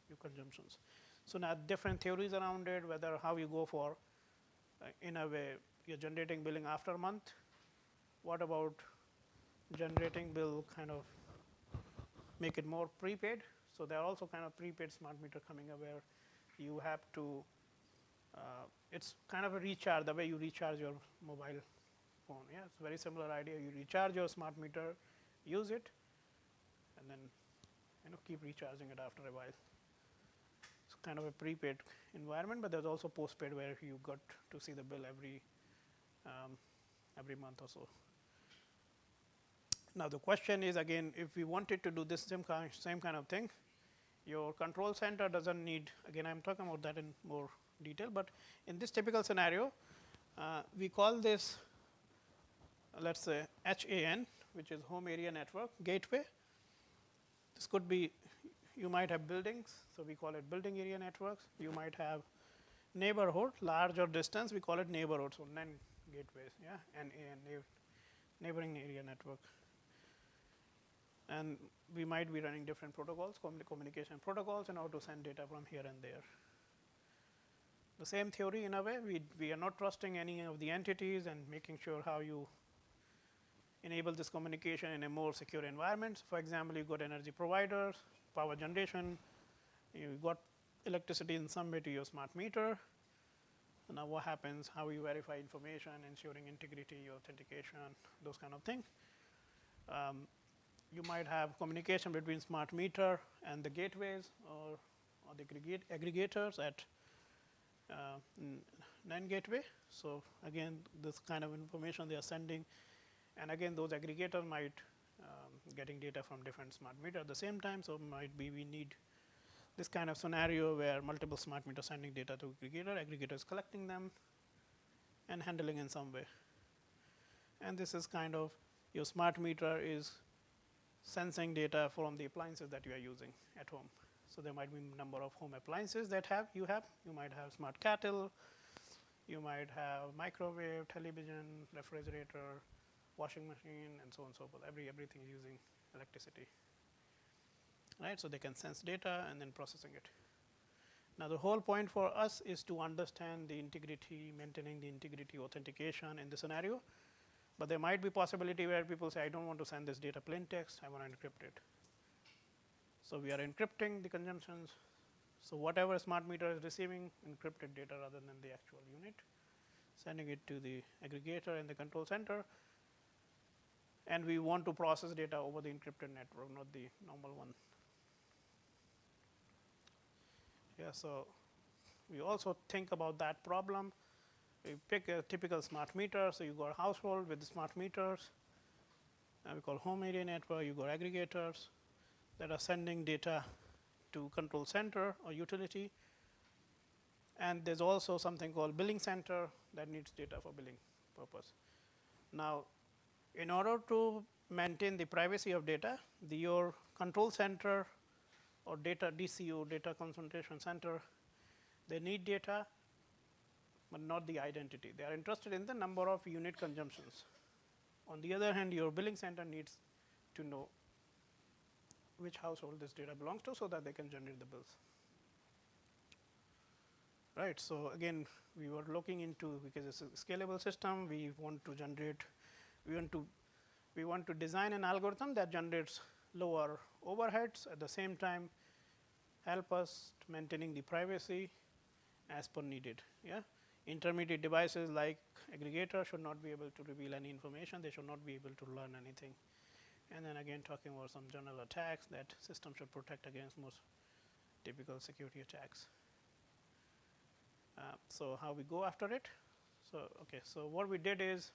new consumptions. So now different theories around it, whether how you go for, in a way, you're generating billing after a month. What about generating bill kind of make it more prepaid? So there are also kind of prepaid smart meter coming up where you have to, it's kind of a recharge, the way you recharge your mobile phone. Yeah, it's a very similar idea. You recharge your smart meter, use it, and then keep recharging it after a while. It's kind of a prepaid environment, but there's also postpaid where you got to see the bill every month or so. Now the question is again, if we wanted to do this same kind of thing, your control center doesn't need, again I'm talking about that in more detail, but in this typical scenario, we call this, let's say HAN, which is home area network gateway. This could be, you might have buildings, so we call it building area networks. You might have neighborhood, larger distance, we call it neighborhood, so then gateways, yeah, and neighboring area network. And we might be running different protocols, communication protocols, in order to send data from here and there. The same theory in a way, we are not trusting any of the entities and making sure how you enable this communication in a more secure environment. For example, you got energy providers, power generation, you got electricity in some way to your smart meter. And now what happens, how you verify information, ensuring integrity, authentication, those kind of things. You might have communication between smart meter and the gateways or the aggregators at NAND gateway. So again, this kind of information they are sending, and again those aggregators might getting data from different smart meter at the same time. So might be we need this kind of scenario where multiple smart meters sending data to aggregator is collecting them and handling in some way. And this is kind of your smart meter is sensing data from the appliances that you are using at home. So there might be a number of home appliances that you might have smart kettle, you might have microwave, television, refrigerator, washing machine, and so on and so forth. Everything using electricity. Right, so they can sense data and then processing it. Now the whole point for us is to understand the integrity, maintaining the integrity, authentication in the scenario. But there might be possibility where people say, I don't want to send this data plain text, I want to encrypt it. So we are encrypting the consumptions. So whatever smart meter is receiving encrypted data rather than the actual unit, sending it to the aggregator in the control center. And we want to process data over the encrypted network, not the normal one. Yeah, so we also think about that problem. We pick a typical smart meter. So you got a household with the smart meters. We call home area network. You got aggregators that are sending data to control center or utility. And there's also something called billing center that needs data for billing purpose. Now, in order to maintain the privacy of data, your control center or DCU, data concentration center, they need data, but not the identity. They are interested in the number of unit consumptions. On the other hand, your billing center needs to know which household this data belongs to so that they can generate the bills. Right, so again, we were looking into, because it's a scalable system, we want to generate, we want to design an algorithm that generates lower overheads, at the same time help us maintaining the privacy as per needed. Yeah, intermediate devices like aggregator should not be able to reveal any information, they should not be able to learn anything. And then again talking about some general attacks that system should protect against most typical security attacks. So how we go after it? So okay, so what we did is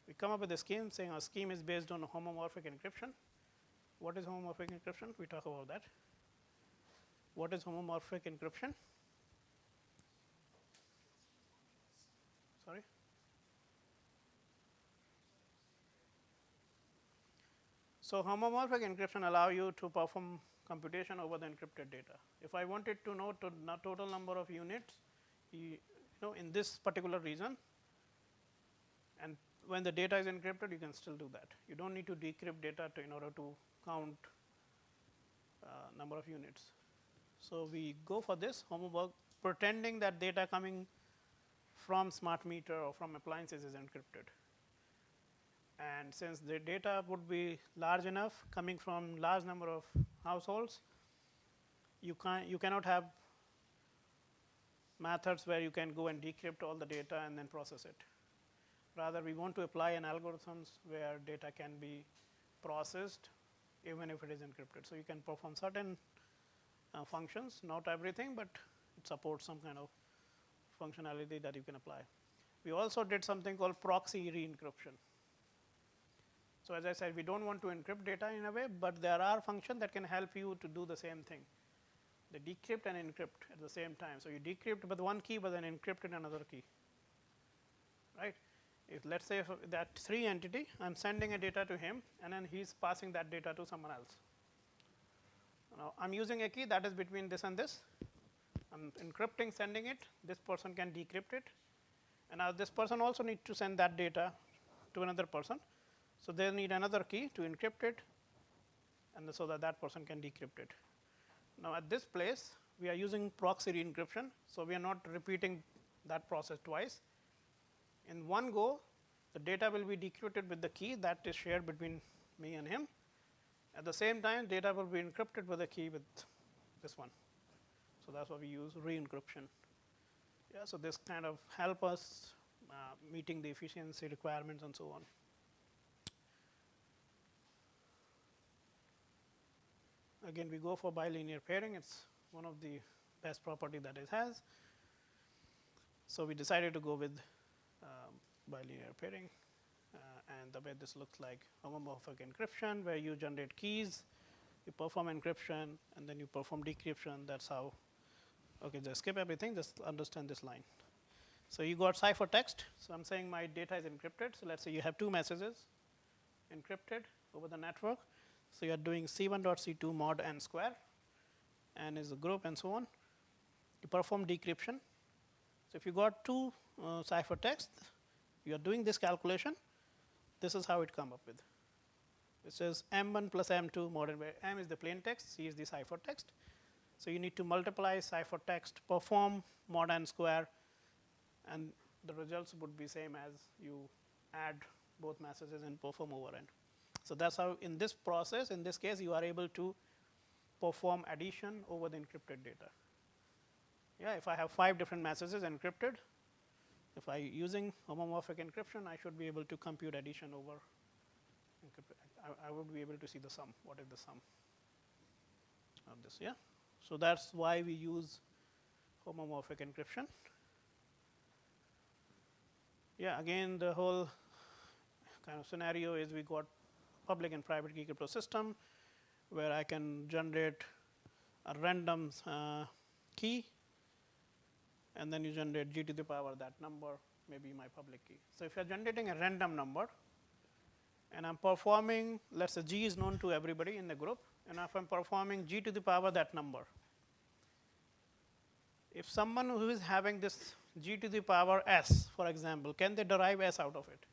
we come up with a scheme saying our scheme is based on homomorphic encryption. What is homomorphic encryption? We talk about that. What is homomorphic encryption? Sorry? So homomorphic encryption allow you to perform computation over the encrypted data. If I wanted to know total number of units, in this particular region, and when the data is encrypted, you can still do that. You don't need to decrypt data in order to count number of units. So we go for this homomorphic, pretending that data coming from smart meter or from appliances is encrypted. And since the data would be large enough coming from large number of households, you cannot have methods where you can go and decrypt all the data and then process it. Rather, we want to apply an algorithms where data can be processed even if it is encrypted. So you can perform certain functions, not everything, but it supports some kind of functionality that you can apply. We also did something called proxy re-encryption. So as I said, we don't want to encrypt data in a way, but there are functions that can help you to do the same thing. They decrypt and encrypt at the same time. So you decrypt with one key, but then encrypt in another key. Right? If let's say that 3 entity, I'm sending a data to him, and then he's passing that data to someone else. Now I'm using a key that is between this and this. I'm encrypting, sending it. This person can decrypt it, And now this person also needs to send that data to another person. So they need another key to encrypt it, and so that that person can decrypt it. Now at this place, we are using proxy re-encryption, so we are not repeating that process twice. In one go, the data will be decrypted with the key that is shared between me and him. At the same time, data will be encrypted with a key with this one. So that's why we use re-encryption. Yeah, so this kind of help us meeting the efficiency requirements and so on. Again, we go for bilinear pairing. It's one of the best property that it has. So we decided to go with bilinear pairing. And the way this looks like homomorphic encryption, where you generate keys, you perform encryption, and then you perform decryption. That's how. Okay, just skip everything. Just understand this line. So you got ciphertext. So I'm saying my data is encrypted. So let's say you have two messages encrypted over the network. So you are doing C1.C2 mod n square, n is a group, and so on. You perform decryption. So if you got two ciphertext, you are doing this calculation. This is how it come up with. It says M1 plus M2 mod n, where M is the plain text, C is the ciphertext. So you need to multiply ciphertext, perform mod n square, and the results would be same as you add both messages and perform over n. So that's how in this process, in this case, you are able to perform addition over the encrypted data. Yeah, if I have 5 different messages encrypted, if I using homomorphic encryption, I should be able to compute addition over encrypted. I would be able to see the sum. What is the sum of this? Yeah. So that's why we use homomorphic encryption. Yeah, again, the whole kind of scenario is we got public and private key crypto system where I can generate a random key, and then you generate g to the power that number, maybe my public key. So if you're generating a random number, and I'm performing, let's say g is known to everybody in the group, and if I'm performing g to the power that number, if someone who is having this g to the power s, for example, can they derive s out of it?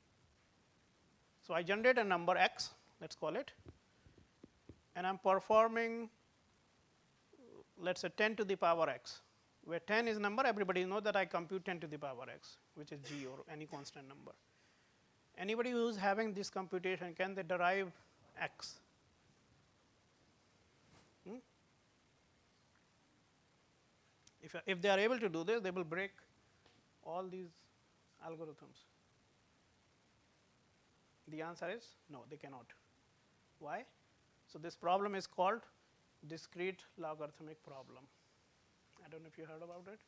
So I generate a number x, let's call it, and I'm performing, let's say 10 to the power x, where 10 is number, everybody knows that I compute 10 to the power x, which is g or any constant number. Anybody who is having this computation, can they derive x? If they are able to do this, they will break all these algorithms. The answer is no, they cannot. Why? So this problem is called discrete logarithmic problem. I don't know if you heard about it.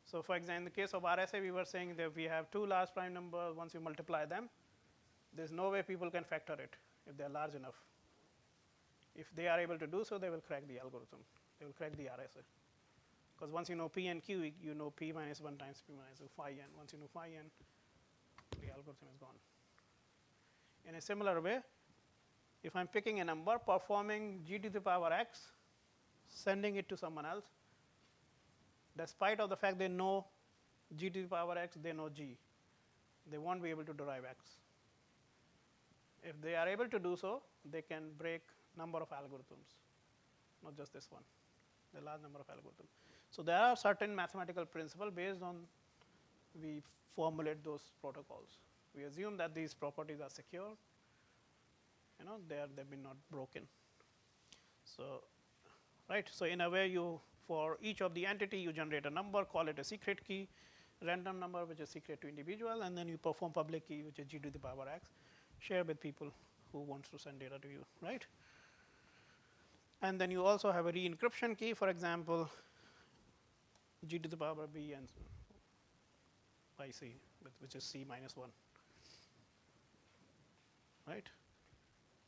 So for example, in the case of RSA, we were saying that if we have two large prime numbers, once you multiply them, there's no way people can factor it if they're large enough. If they are able to do so, they will crack the algorithm. They will crack the RSA. Because once you know P and Q, you know P minus 1 times P minus phi n. Once you know phi n, the algorithm is gone. In a similar way, if I'm picking a number, performing g to the power x, sending it to someone else, despite of the fact they know g to the power x, they know g, they won't be able to derive x. If they are able to do so, they can break number of algorithms, not just this one, the large number of algorithms. So there are certain mathematical principles based on we formulate those protocols. We assume that these properties are secure, they've been not broken. So, right. So in a way, you for each of the entity, you generate a number, call it a secret key, random number which is secret to individual, and then you perform public key, which is g to the power x, share with people who wants to send data to you, right? And then you also have a re-encryption key, for example, g to the power b and by c, which is c minus 1, right?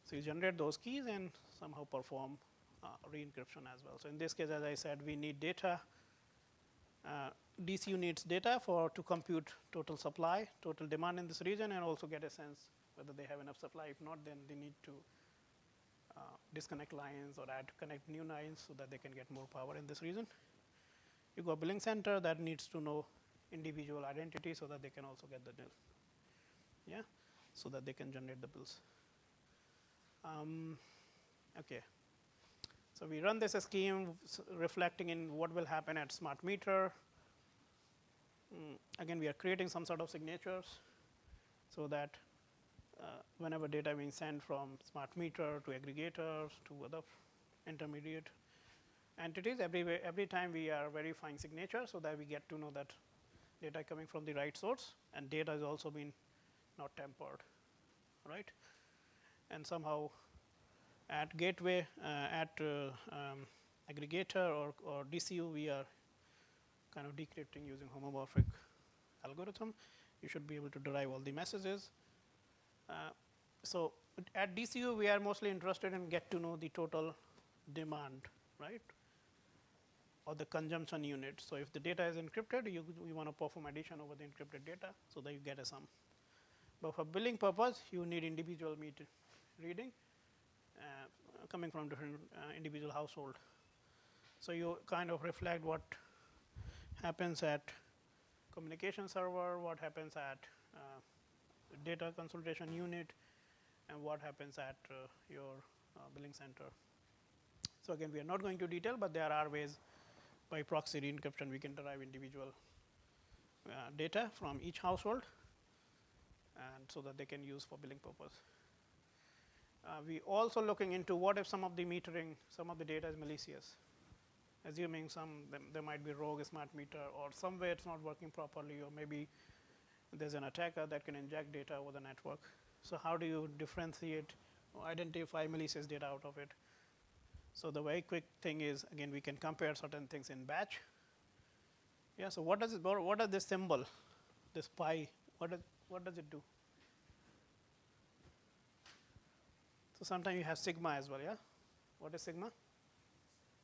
So you generate those keys and somehow perform re-encryption as well. So in this case, as I said, we need data. DCU needs data to compute total supply, total demand in this region, and also get a sense whether they have enough supply. If not, then they need to disconnect lines or connect new lines so that they can get more power in this region. You go billing center that needs to know individual identity so that they can also get the bill. Yeah, so that they can generate the bills. Okay. So we run this scheme reflecting in what will happen at smart meter. Again, we are creating some sort of signatures so that whenever data being sent from smart meter to aggregators to other intermediate entities, every time we are verifying signature so that we get to know that data coming from the right source and data is also been not tampered, right? And somehow at gateway, aggregator or DCU, we are kind of decrypting using homomorphic algorithm. You should be able to derive all the messages. So at DCU, we are mostly interested in get to know the total demand, right? Or the consumption unit. So if the data is encrypted, you want to perform addition over the encrypted data so that you get a sum. But for billing purpose, you need individual meter reading coming from different individual household. So you kind of reflect what happens at communication server, what happens at data consultation unit, and what happens at your billing center. So again, we are not going to detail, but there are ways by proxy re-encryption we can derive individual data from each household, and so that they can use for billing purpose. We also looking into what if some of the metering, some of the data is malicious, assuming there might be rogue smart meter or somewhere it's not working properly, or maybe there's an attacker that can inject data over the network. So how do you differentiate or identify malicious data out of it? So the very quick thing is, again, we can compare certain things in batch. Yeah. So what does this symbol, this pi, what does it do? So sometimes you have sigma as well. Yeah. What is sigma?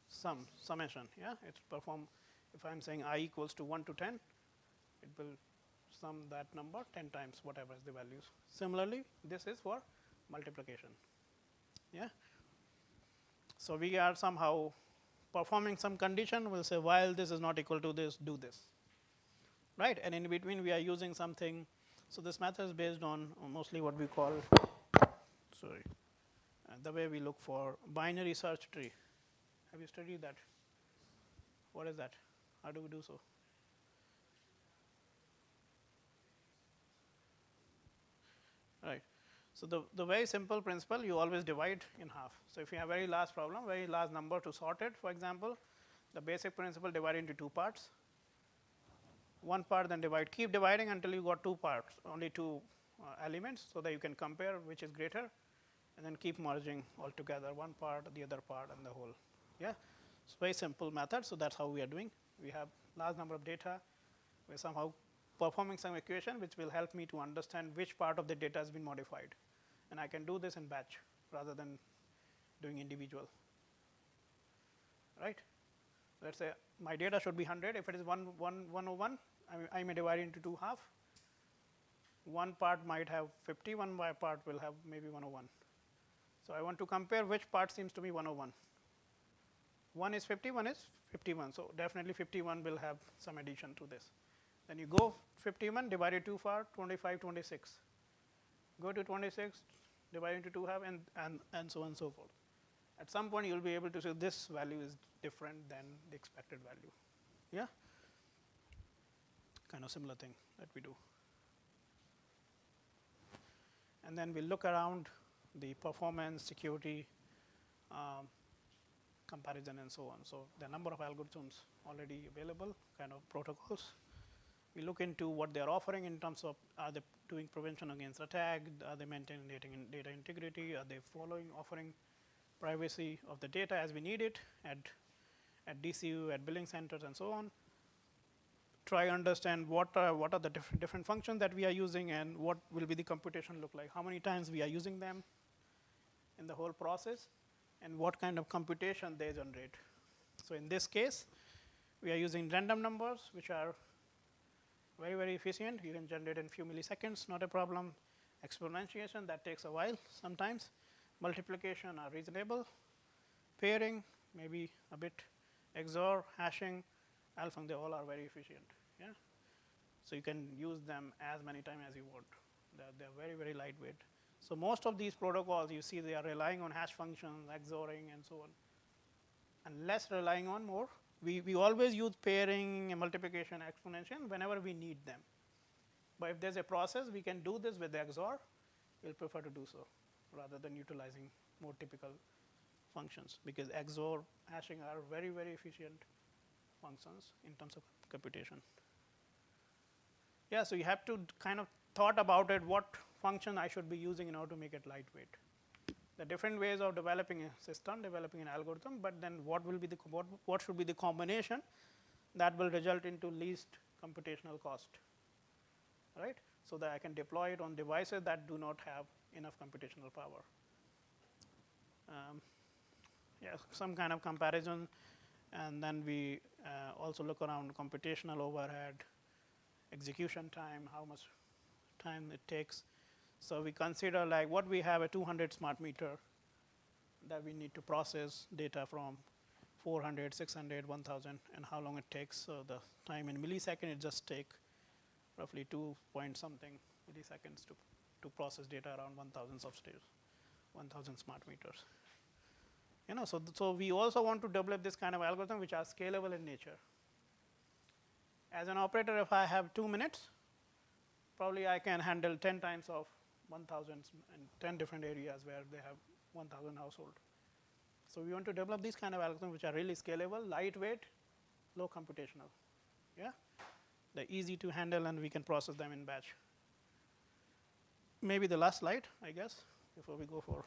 Summation. Yeah. It perform. If I'm saying I equals to 1 to 10, it will sum that number 10 times whatever is the values. Similarly, this is for multiplication. Yeah. So we are somehow performing some condition. We'll say while this is not equal to this, do this, right? And in between, we are using something. So this method is based on mostly what we call, the way we look for binary search tree. Have you studied that? What is that? How do we do so? Right. So the very simple principle, you always divide in half. So if you have very large problem, very large number to sort it, for example, the basic principle divide into two parts. One part, then divide, keep dividing until you got two parts, only two elements, so that you can compare which is greater, and then keep merging all together, one part, the other part, and the whole. Yeah, it's very simple method. So that's how we are doing. We have large number of data. We're somehow performing some equation which will help me to understand which part of the data has been modified, and I can do this in batch rather than doing individual. Right? Let's say my data should be 100. If it is 101, I may divide into two half. One part might have 50, one part will have maybe 101. So I want to compare which part seems to be 101. One is 50, one is 51. So definitely 51 will have some addition to this. Then you go 51, divide it 2 far, 25, 26. Go to 26, divide into 2 half, and so on and so forth. At some point, you'll be able to say this value is different than the expected value. Yeah? Kind of similar thing that we do. And then we look around the performance, security, comparison, and so on. So the number of algorithms already available, kind of protocols. We look into what they are offering in terms of, are they doing prevention against attack, are they maintaining data integrity, are they offering privacy of the data as we need it at DCU, at billing centers, and so on. Try to understand what are the different functions that we are using, and what will be the computation look like, how many times we are using them in the whole process, and what kind of computation they generate. So in this case, we are using random numbers, which are very, very efficient. You can generate in a few milliseconds, not a problem. Exponentiation, that takes a while sometimes. Multiplication are reasonable. Pairing, maybe a bit. XOR, hashing, alpha, they all are very efficient. Yeah. So you can use them as many times as you want. They're very, very lightweight. So most of these protocols, you see, they are relying on hash functions, XORing, and so on, and less relying on more. We always use pairing, multiplication, exponential whenever we need them. But if there's a process, we can do this with XOR. We'll prefer to do so rather than utilizing more typical functions, because XOR hashing are very, very efficient functions in terms of computation. Yeah, so you have to kind of thought about it, what function I should be using in order to make it lightweight. The different ways of developing a system, developing an algorithm, but then what will be the what should be the combination that will result into least computational cost, right? So that I can deploy it on devices that do not have enough computational power. Yeah, some kind of comparison, and then we also look around computational overhead, execution time, how much time it takes. So we consider like what we have a 200 smart meter that we need to process data from 400, 600, 1000, and how long it takes. So the time in millisecond, it just take roughly 2 point something milliseconds to process data around 1000 substations, 1000 smart meters. You know, so we also want to develop this kind of algorithm which are scalable in nature. As an operator, if I have 2 minutes, probably I can handle 10 times of 1000 in 10 different areas where they have 1000 household. So we want to develop these kind of algorithms which are really scalable, lightweight, low computational. Yeah, they're easy to handle, and we can process them in batch. Maybe the last slide, I guess, before we go for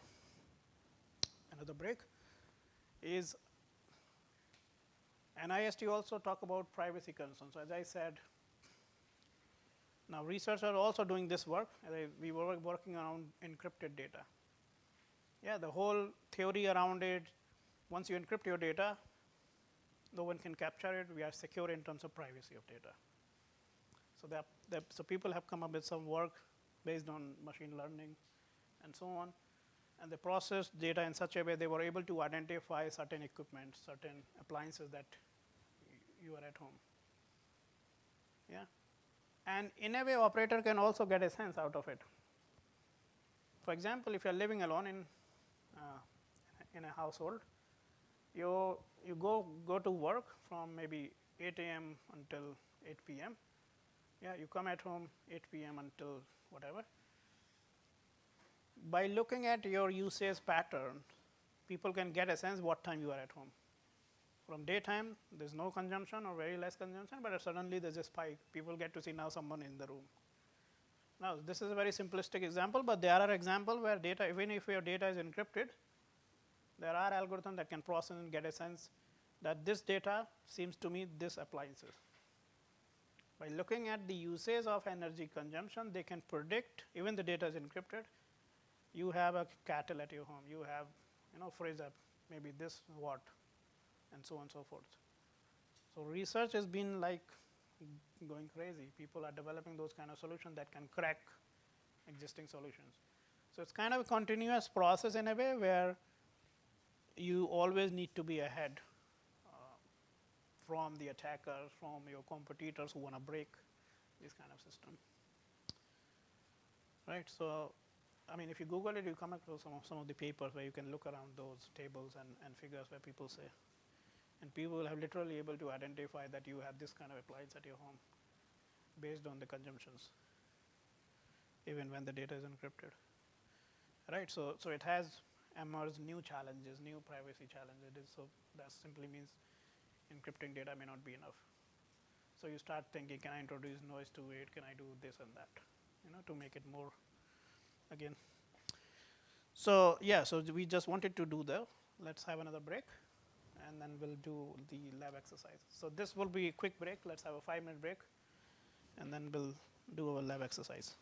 another break, is NIST also talk about privacy concerns. So as I said, now researchers are also doing this work. We were working around encrypted data. Yeah, the whole theory around it, once you encrypt your data, no one can capture it. We are secure in terms of privacy of data. So so people have come up with some work based on machine learning and so on. And they processed data in such a way they were able to identify certain equipment, certain appliances that you are at home. Yeah. And in a way, operator can also get a sense out of it. For example, if you're living alone in a household, you go to work from maybe 8 a.m. until 8 p.m. Yeah, you come at home 8 p.m. until whatever. By looking at your usage pattern, people can get a sense what time you are at home. From daytime, there's no consumption or very less consumption, but suddenly there's a spike. People get to see now someone in the room. Now, this is a very simplistic example, but there are examples where data, even if your data is encrypted, there are algorithms that can process and get a sense that this data seems to meet this appliances. By looking at the usage of energy consumption, they can predict, even the data is encrypted, you have a kettle at your home, you have, fridge up, maybe this watt, and so on and so forth. So research has been like going crazy. People are developing those kind of solutions that can crack existing solutions. So it's kind of a continuous process in a way where you always need to be ahead from the attackers, from your competitors who want to break this kind of system. Right, so I mean, if you Google it, you come across some of the papers where you can look around those tables and figures where people say. And people have literally able to identify that you have this kind of appliance at your home based on the consumptions, even when the data is encrypted. Right, so it has emerged new challenges, new privacy challenges. So that simply means encrypting data may not be enough. So you start thinking, can I introduce noise to it? Can I do this and that, to make it more, again. So yeah, so we just wanted to do that. Let's have another break, and then we'll do the lab exercise. So this will be a quick break. Let's have a 5-minute break, and then we'll do our lab exercise.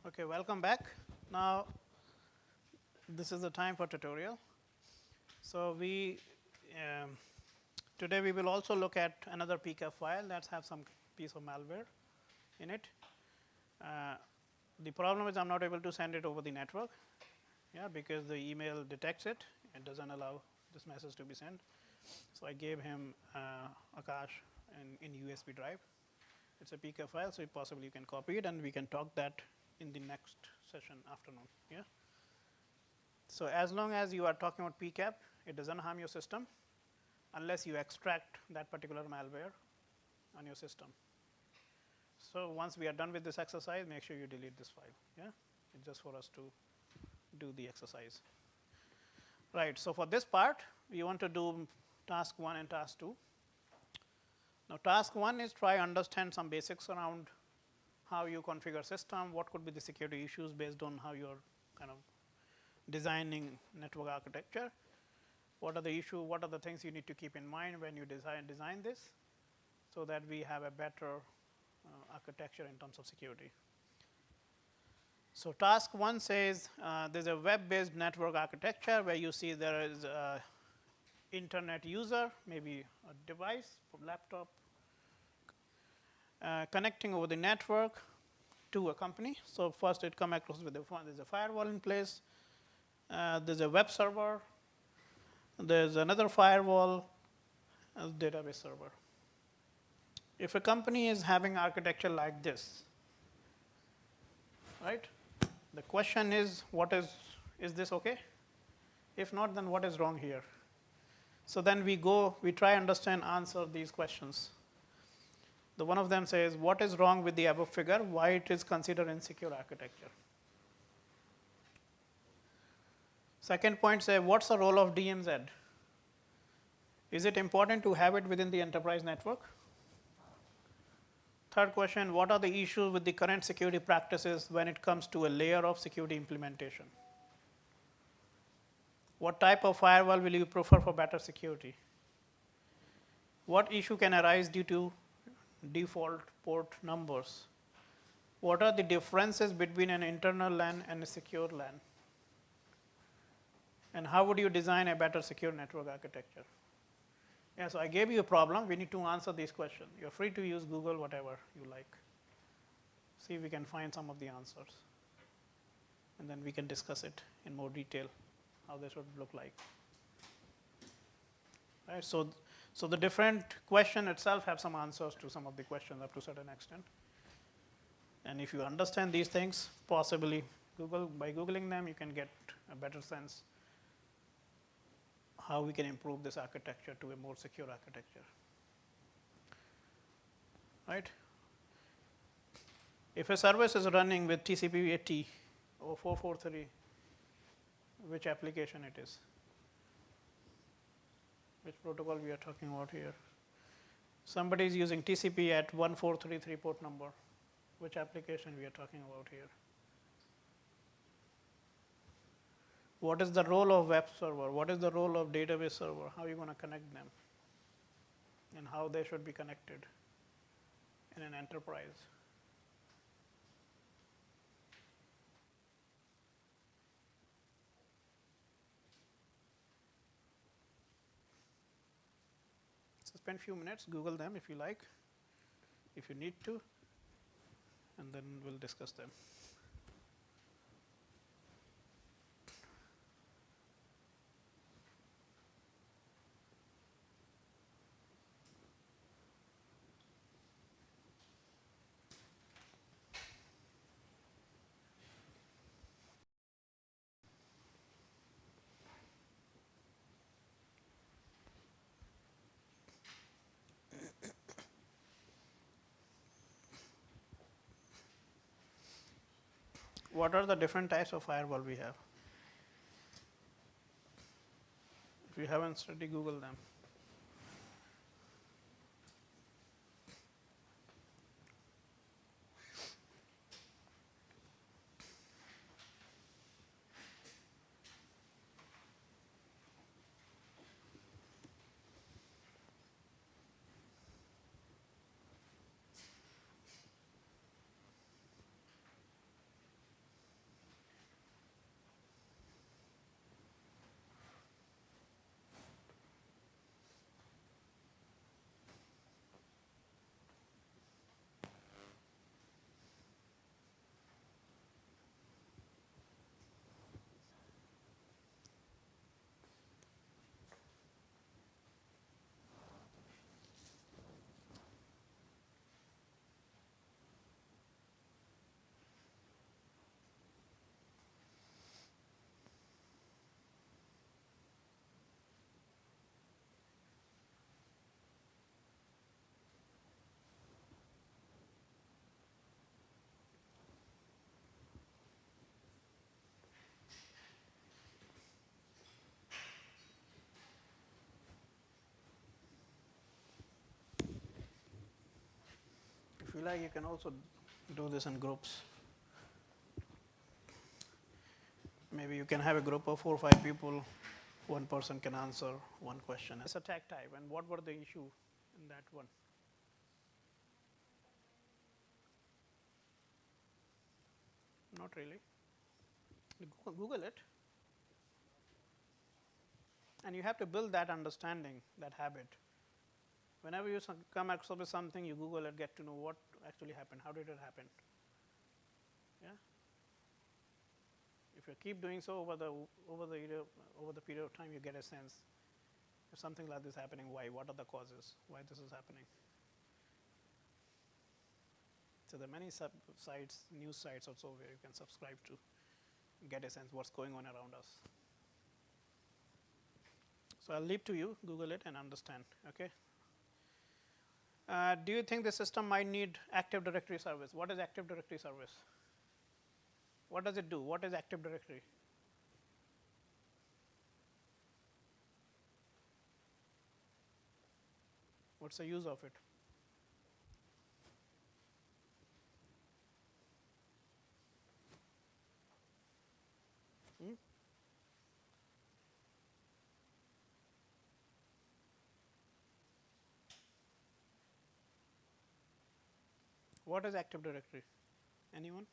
Okay, welcome back. Now, this is the time for tutorial. So today we will also look at another PCAP file that has some piece of malware in it. The problem is I'm not able to send it over the network, because the email detects it. It doesn't allow this message to be sent. So I gave him a cache in USB drive. It's a PCAP file, so possibly you can copy it, and we can talk that in the next session afternoon. Yeah. So as long as you are talking about PCAP, it doesn't harm your system unless you extract that particular malware on your system. So once we are done with this exercise, make sure you delete this file. Yeah, it's just for us to do the exercise. Right. So for this part, we want to do task 1 and task 2. Now, task 1 is try understand some basics around how you configure system, what could be the security issues based on how you're kind of designing network architecture. What are the issues, what are the things you need to keep in mind when you design this, so that we have a better architecture in terms of security. So task 1 says there's a web-based network architecture where you see there is a internet user, maybe a device, a laptop, connecting over the network to a company. So first it comes across with there's a firewall in place, there's a web server, there's another firewall, a database server. If a company is having architecture like this, right, the question is is this okay? If not, then what is wrong here? So then we try understand, answer these questions. The one of them says, what is wrong with the above figure? Why it is considered insecure architecture? Second point says, what's the role of DMZ? Is it important to have it within the enterprise network? Third question, what are the issues with the current security practices when it comes to a layer of security implementation? What type of firewall will you prefer for better security? What issue can arise due to default port numbers? What are the differences between an internal LAN and a secure LAN? And how would you design a better secure network architecture? Yeah, so I gave you a problem. We need to answer these questions. You're free to use Google, whatever you like. See if we can find some of the answers. And then we can discuss it in more detail, how they should look like. Right, so the different question itself have some answers to some of the questions up to a certain extent. And if you understand these things, possibly by Googling them, you can get a better sense how we can improve this architecture to a more secure architecture. Right? If a service is running with TCP/IP or 443, which application it is? Which protocol we are talking about here? Somebody is using TCP at 1433 port number. Which application we are talking about here? What is the role of web server? What is the role of database server? How are you going to connect them? And how they should be connected in an enterprise? So spend a few minutes, Google them if you like, if you need to, and then we'll discuss them. What are the different types of firewall we have? If you haven't studied, Google them. you like, you can also do this in groups. Maybe you can have a group of 4 or 5 people. One person can answer one question. It's attack type, and what were the issue in that one? Not really. Google it. And you have to build that understanding, that habit. Whenever you come across with something, you Google it, get to know what actually happened, how did it happen. Yeah. If you keep doing so over the period of time, you get a sense. If something like this happening, why? What are the causes? Why this is happening? So there are many sites, news sites also where you can subscribe to, get a sense what's going on around us. So I'll leave to you, Google it and understand. Okay. Do you think the system might need Active Directory service? What is Active Directory service? What does it do? What is Active Directory? What's the use of it? What is Active Directory? Anyone?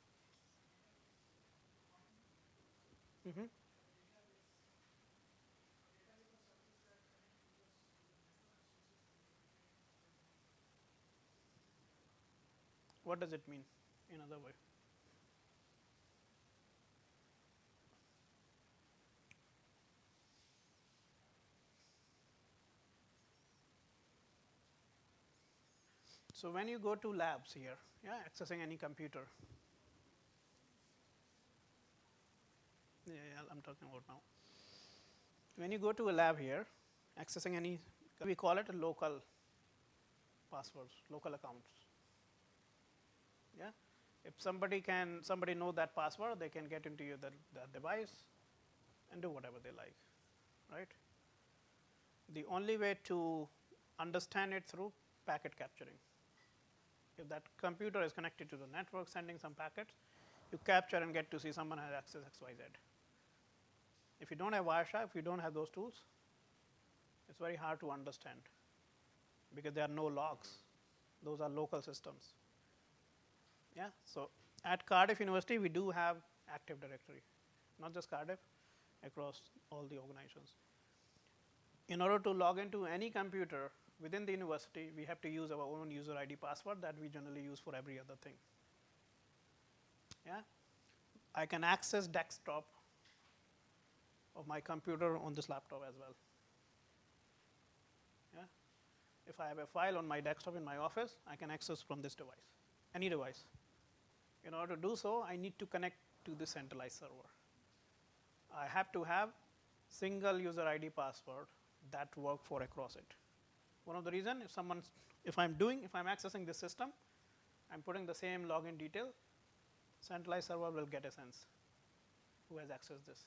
Mm-hmm. What does it mean in other way? So when you go to labs here, yeah, accessing any computer. Yeah, I'm talking about now. When you go to a lab here, accessing any, we call it a local passwords, local accounts. Yeah, if somebody know that password, they can get into the device and do whatever they like, right? The only way to understand it through packet capturing. If that computer is connected to the network, sending some packets, you capture and get to see someone has access XYZ. If you don't have Wireshark, if you don't have those tools, it's very hard to understand because there are no logs. Those are local systems. Yeah. So at Cardiff University, we do have Active Directory, not just Cardiff, across all the organizations. In order to log into any computer within the university, we have to use our own user ID password that we generally use for every other thing. Yeah. I can access desktop of my computer on this laptop as well. Yeah. If I have a file on my desktop in my office, I can access from this device, any device. In order to do so, I need to connect to the centralized server. I have to have single user ID password that work for across it. One of the reason, if I'm accessing this system, I'm putting the same login detail, centralized server will get a sense who has accessed this.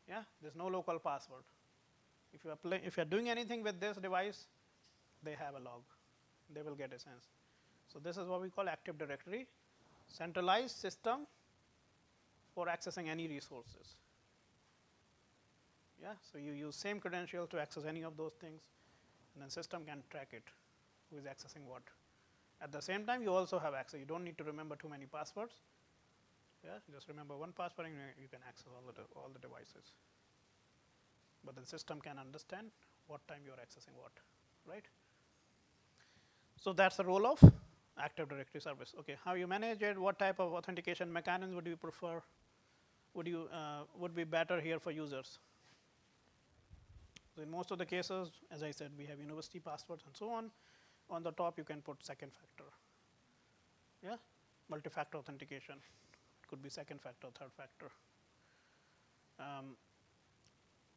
Yeah, there's no local password. If you're doing anything with this device, they have a log. They will get a sense. So this is what we call Active Directory, centralized system for accessing any resources. Yeah, so you use same credential to access any of those things, and then system can track it, who is accessing what. At the same time, you also have access. You don't need to remember too many passwords. Yeah, just remember one password and you can access all the devices. But the system can understand what time you are accessing what, right? So that's the role of Active Directory service. Okay, how you manage it? What type of authentication mechanism would you prefer? Would be better here for users? So in most of the cases, as I said, we have university passwords and so on. On the top, you can put second factor. Yeah, multi-factor authentication. It could be second factor, third factor.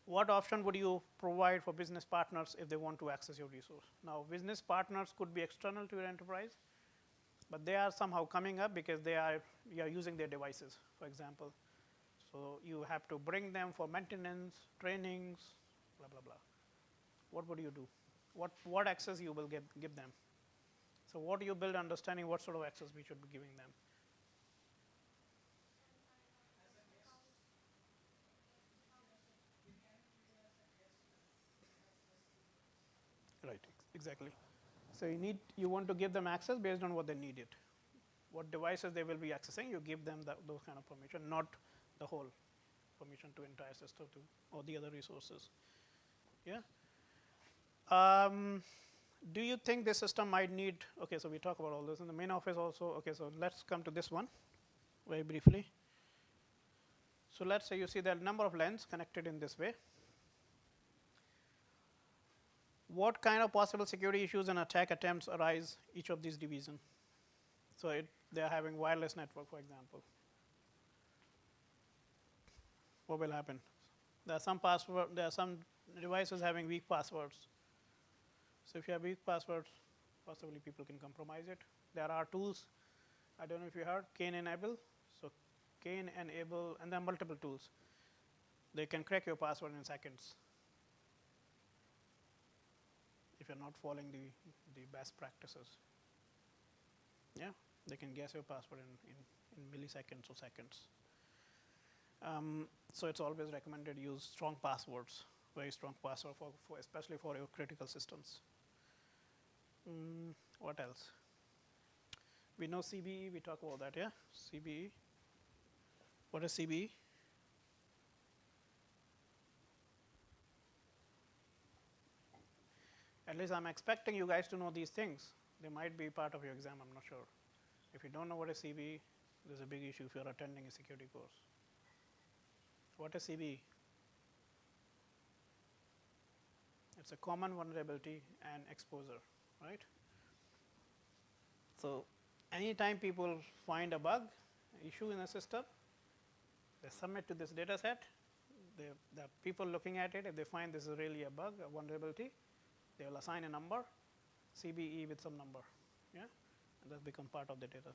What option would you provide for business partners if they want to access your resource? Now, business partners could be external to your enterprise, but they are somehow coming up because you are using their devices, for example. So you have to bring them for maintenance, trainings, blah, blah, blah. What would you do? What access you will give them? So what you build understanding what sort of access we should be giving them. Right, exactly. So you want to give them access based on what they need it. What devices they will be accessing, you give them those kind of permission, not the whole permission to entire system to or the other resources. Yeah. Do you think this system might need? Okay, so we talk about all this in the main office also. Okay, so let's come to this one very briefly. So let's say you see there are a number of LANs connected in this way. What kind of possible security issues and attack attempts arise each of these divisions? So they are having wireless network, for example. What will happen? There are some devices having weak passwords. So if you have weak passwords, possibly people can compromise it. There are tools. I don't know if you heard GIAN enable. So GIAN enable, and there are multiple tools. They can crack your password in seconds if you're not following the best practices. Yeah, they can guess your password in milliseconds or seconds. So it's always recommended to use strong passwords, very strong password especially for your critical systems. What else? We know CBE. We talk about that. Yeah, CBE. What is CBE? At least I'm expecting you guys to know these things. They might be part of your exam. I'm not sure. If you don't know what is CBE, there's a big issue if you're attending a security course. What is CBE? It's a common vulnerability and exposure, right? So anytime people find a bug, issue in a system, they submit to this data set. The people looking at it, if they find this is really a bug, a vulnerability, they will assign a number, CBE with some number, yeah, and that become part of the data,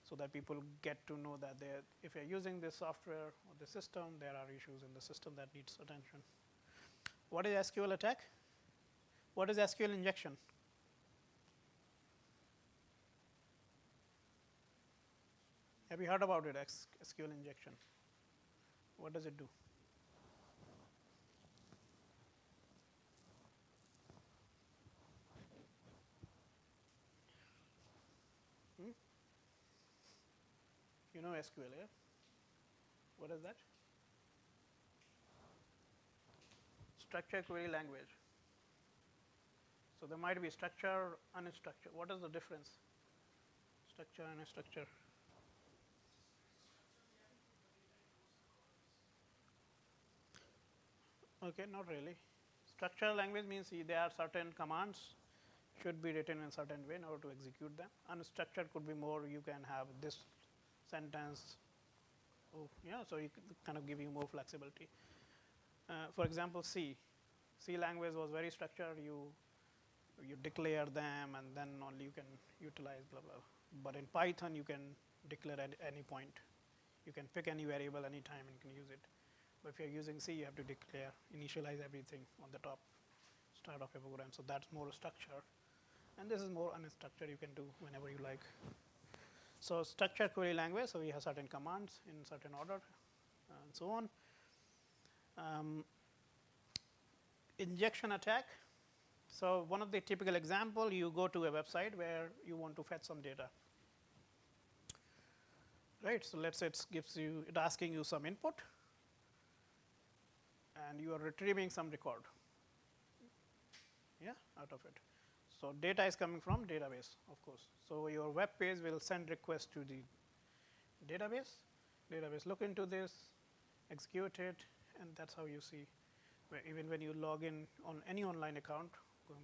so that people get to know that if you're using this software or the system, there are issues in the system that needs attention. What is SQL attack? What is SQL injection? Have you heard about it, SQL injection? What does it do? You know SQL, yeah? What is that? Structured query language. So there might be structure, unstructured. What is the difference? Structure and unstructured. Okay, not really. Structured language means there are certain commands should be written in a certain way in order to execute them. Unstructured could be more, you can have this sentence. Oh, yeah, so you kind of give you more flexibility. For example, C language was very structured. You declare them and then only you can utilize blah blah. But in Python you can declare at any point. You can pick any variable anytime and can use it. But if you're using C, you have to declare, initialize everything on the top, start of a program. So that's more structure. And this is more unstructured. You can do whenever you like. So structured query language, so we have certain commands in certain order and so on. Injection attack. So one of the typical example, you go to a website where you want to fetch some data. Right, so let's say it's asking you some input and you are retrieving some record, yeah, out of it. So data is coming from database, of course. So your web page will send request to the database. Database look into this, execute it, and that's how you see. Even when you log in on any online account,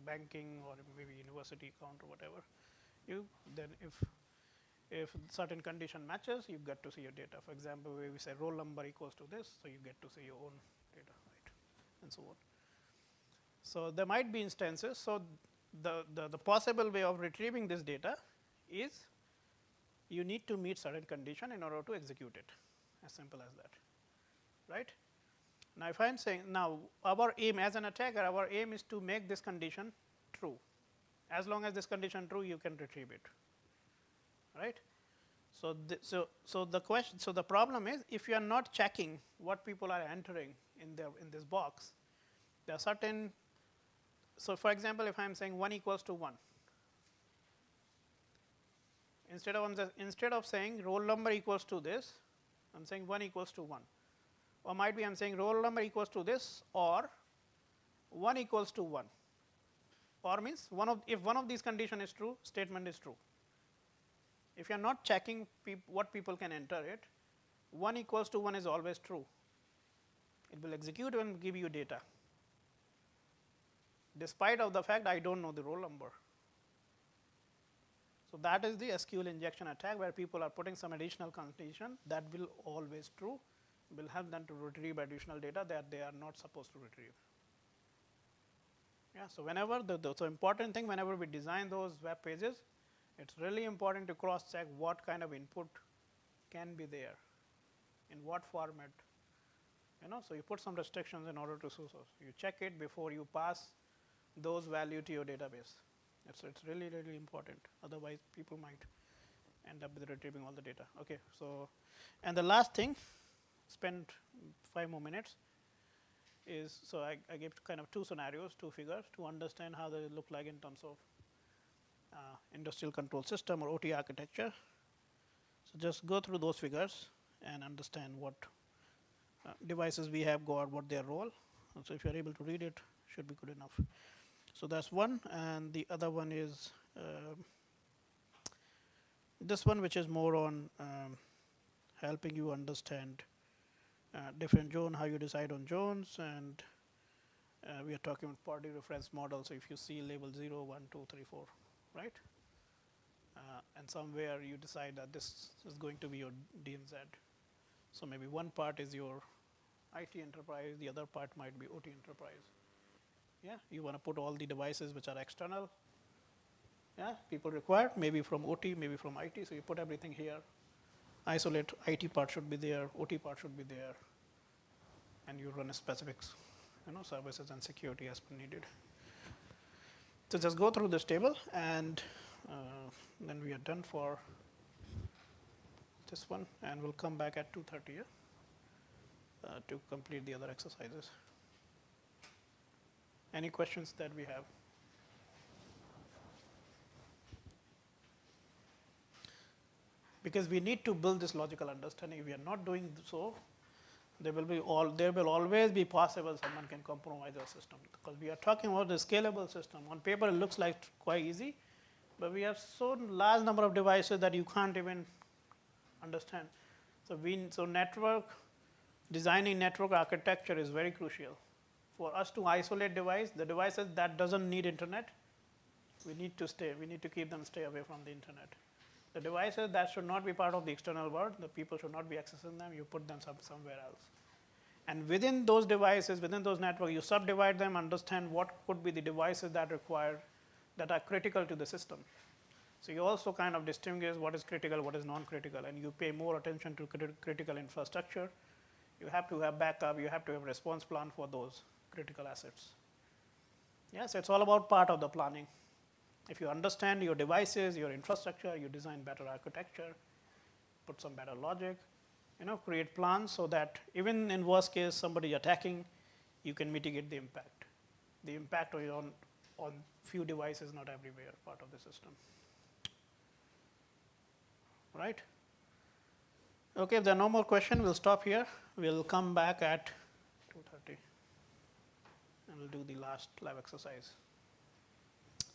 banking or maybe university account or whatever, then if certain condition matches, you get to see your data. For example, where we say roll number equals to this, so you get to see your own data, right, and so on. So there might be instances. So the possible way of retrieving this data is you need to meet certain condition in order to execute it. As simple as that, right? Now, if I'm saying now our aim as an attacker, our aim is to make this condition true. As long as this condition true, you can retrieve it, right? So, the problem is, if you are not checking what people are entering in this box, there are certain. So, for example, if I am saying 1 equals to 1, instead of saying roll number equals to this, I am saying 1 equals to 1, or might be I am saying roll number equals to this, or 1 equals to 1, or means if one of these condition is true, statement is true. If you are not checking what people can enter it, 1 equals to 1 is always true. It will execute and give you data, despite of the fact I don't know the roll number. So, that is the SQL injection attack, where people are putting some additional condition that will always true, will help them to retrieve additional data that they are not supposed to retrieve. Yeah, so whenever so important thing, whenever we design those web pages, it's really important to cross check what kind of input can be there, in what format. So you put some restrictions in order to so you check it before you pass those value to your database. It's really important. Otherwise, people might end up with retrieving all the data. Okay, so and the last thing, spend 5 more minutes, is so I gave kind of 2 scenarios, 2 figures to understand how they look like in terms of industrial control system or OT architecture. So just go through those figures and understand what devices we have got, what their role. And so if you are able to read it, should be good enough. So that's one, and the other one is this one, which is more on helping you understand different zone, how you decide on zones, and we are talking about party reference model. So if you see label 0, 1, 2, 3, 4, right? And somewhere you decide that this is going to be your DMZ. So maybe one part is your IT enterprise, the other part might be OT enterprise. Yeah, you want to put all the devices which are external. Yeah, people require, maybe from OT, maybe from IT. So you put everything here. Isolate IT part should be there, OT part should be there, and you run a specifics, services and security as per needed. So just go through this table, and then we are done for this one, and we'll come back at 2:30 to complete the other exercises. Any questions that we have? Because we need to build this logical understanding. If we are not doing so, there will always be possible someone can compromise our system, because we are talking about the scalable system. On paper, it looks like quite easy, but we have so large number of devices that you can't even understand. So designing network architecture is very crucial. For us to isolate the devices that doesn't need internet, we need to keep them stay away from the internet. The devices that should not be part of the external world, the people should not be accessing them, you put them somewhere else. And within those devices, within those networks, you subdivide them, understand what could be the devices that are critical to the system. So you also kind of distinguish what is critical, what is non-critical, and you pay more attention to critical infrastructure. You have to have backup, you have to have response plan for those critical assets. Yes, it's all about part of the planning. If you understand your devices, your infrastructure, you design better architecture, put some better logic, create plans so that even in worst case somebody attacking, you can mitigate the impact. The impact on few devices, not everywhere, part of the system. Right? Okay, if there are no more questions, we'll stop here. We'll come back at 2:30 and we'll do the last lab exercise.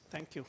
Thank you.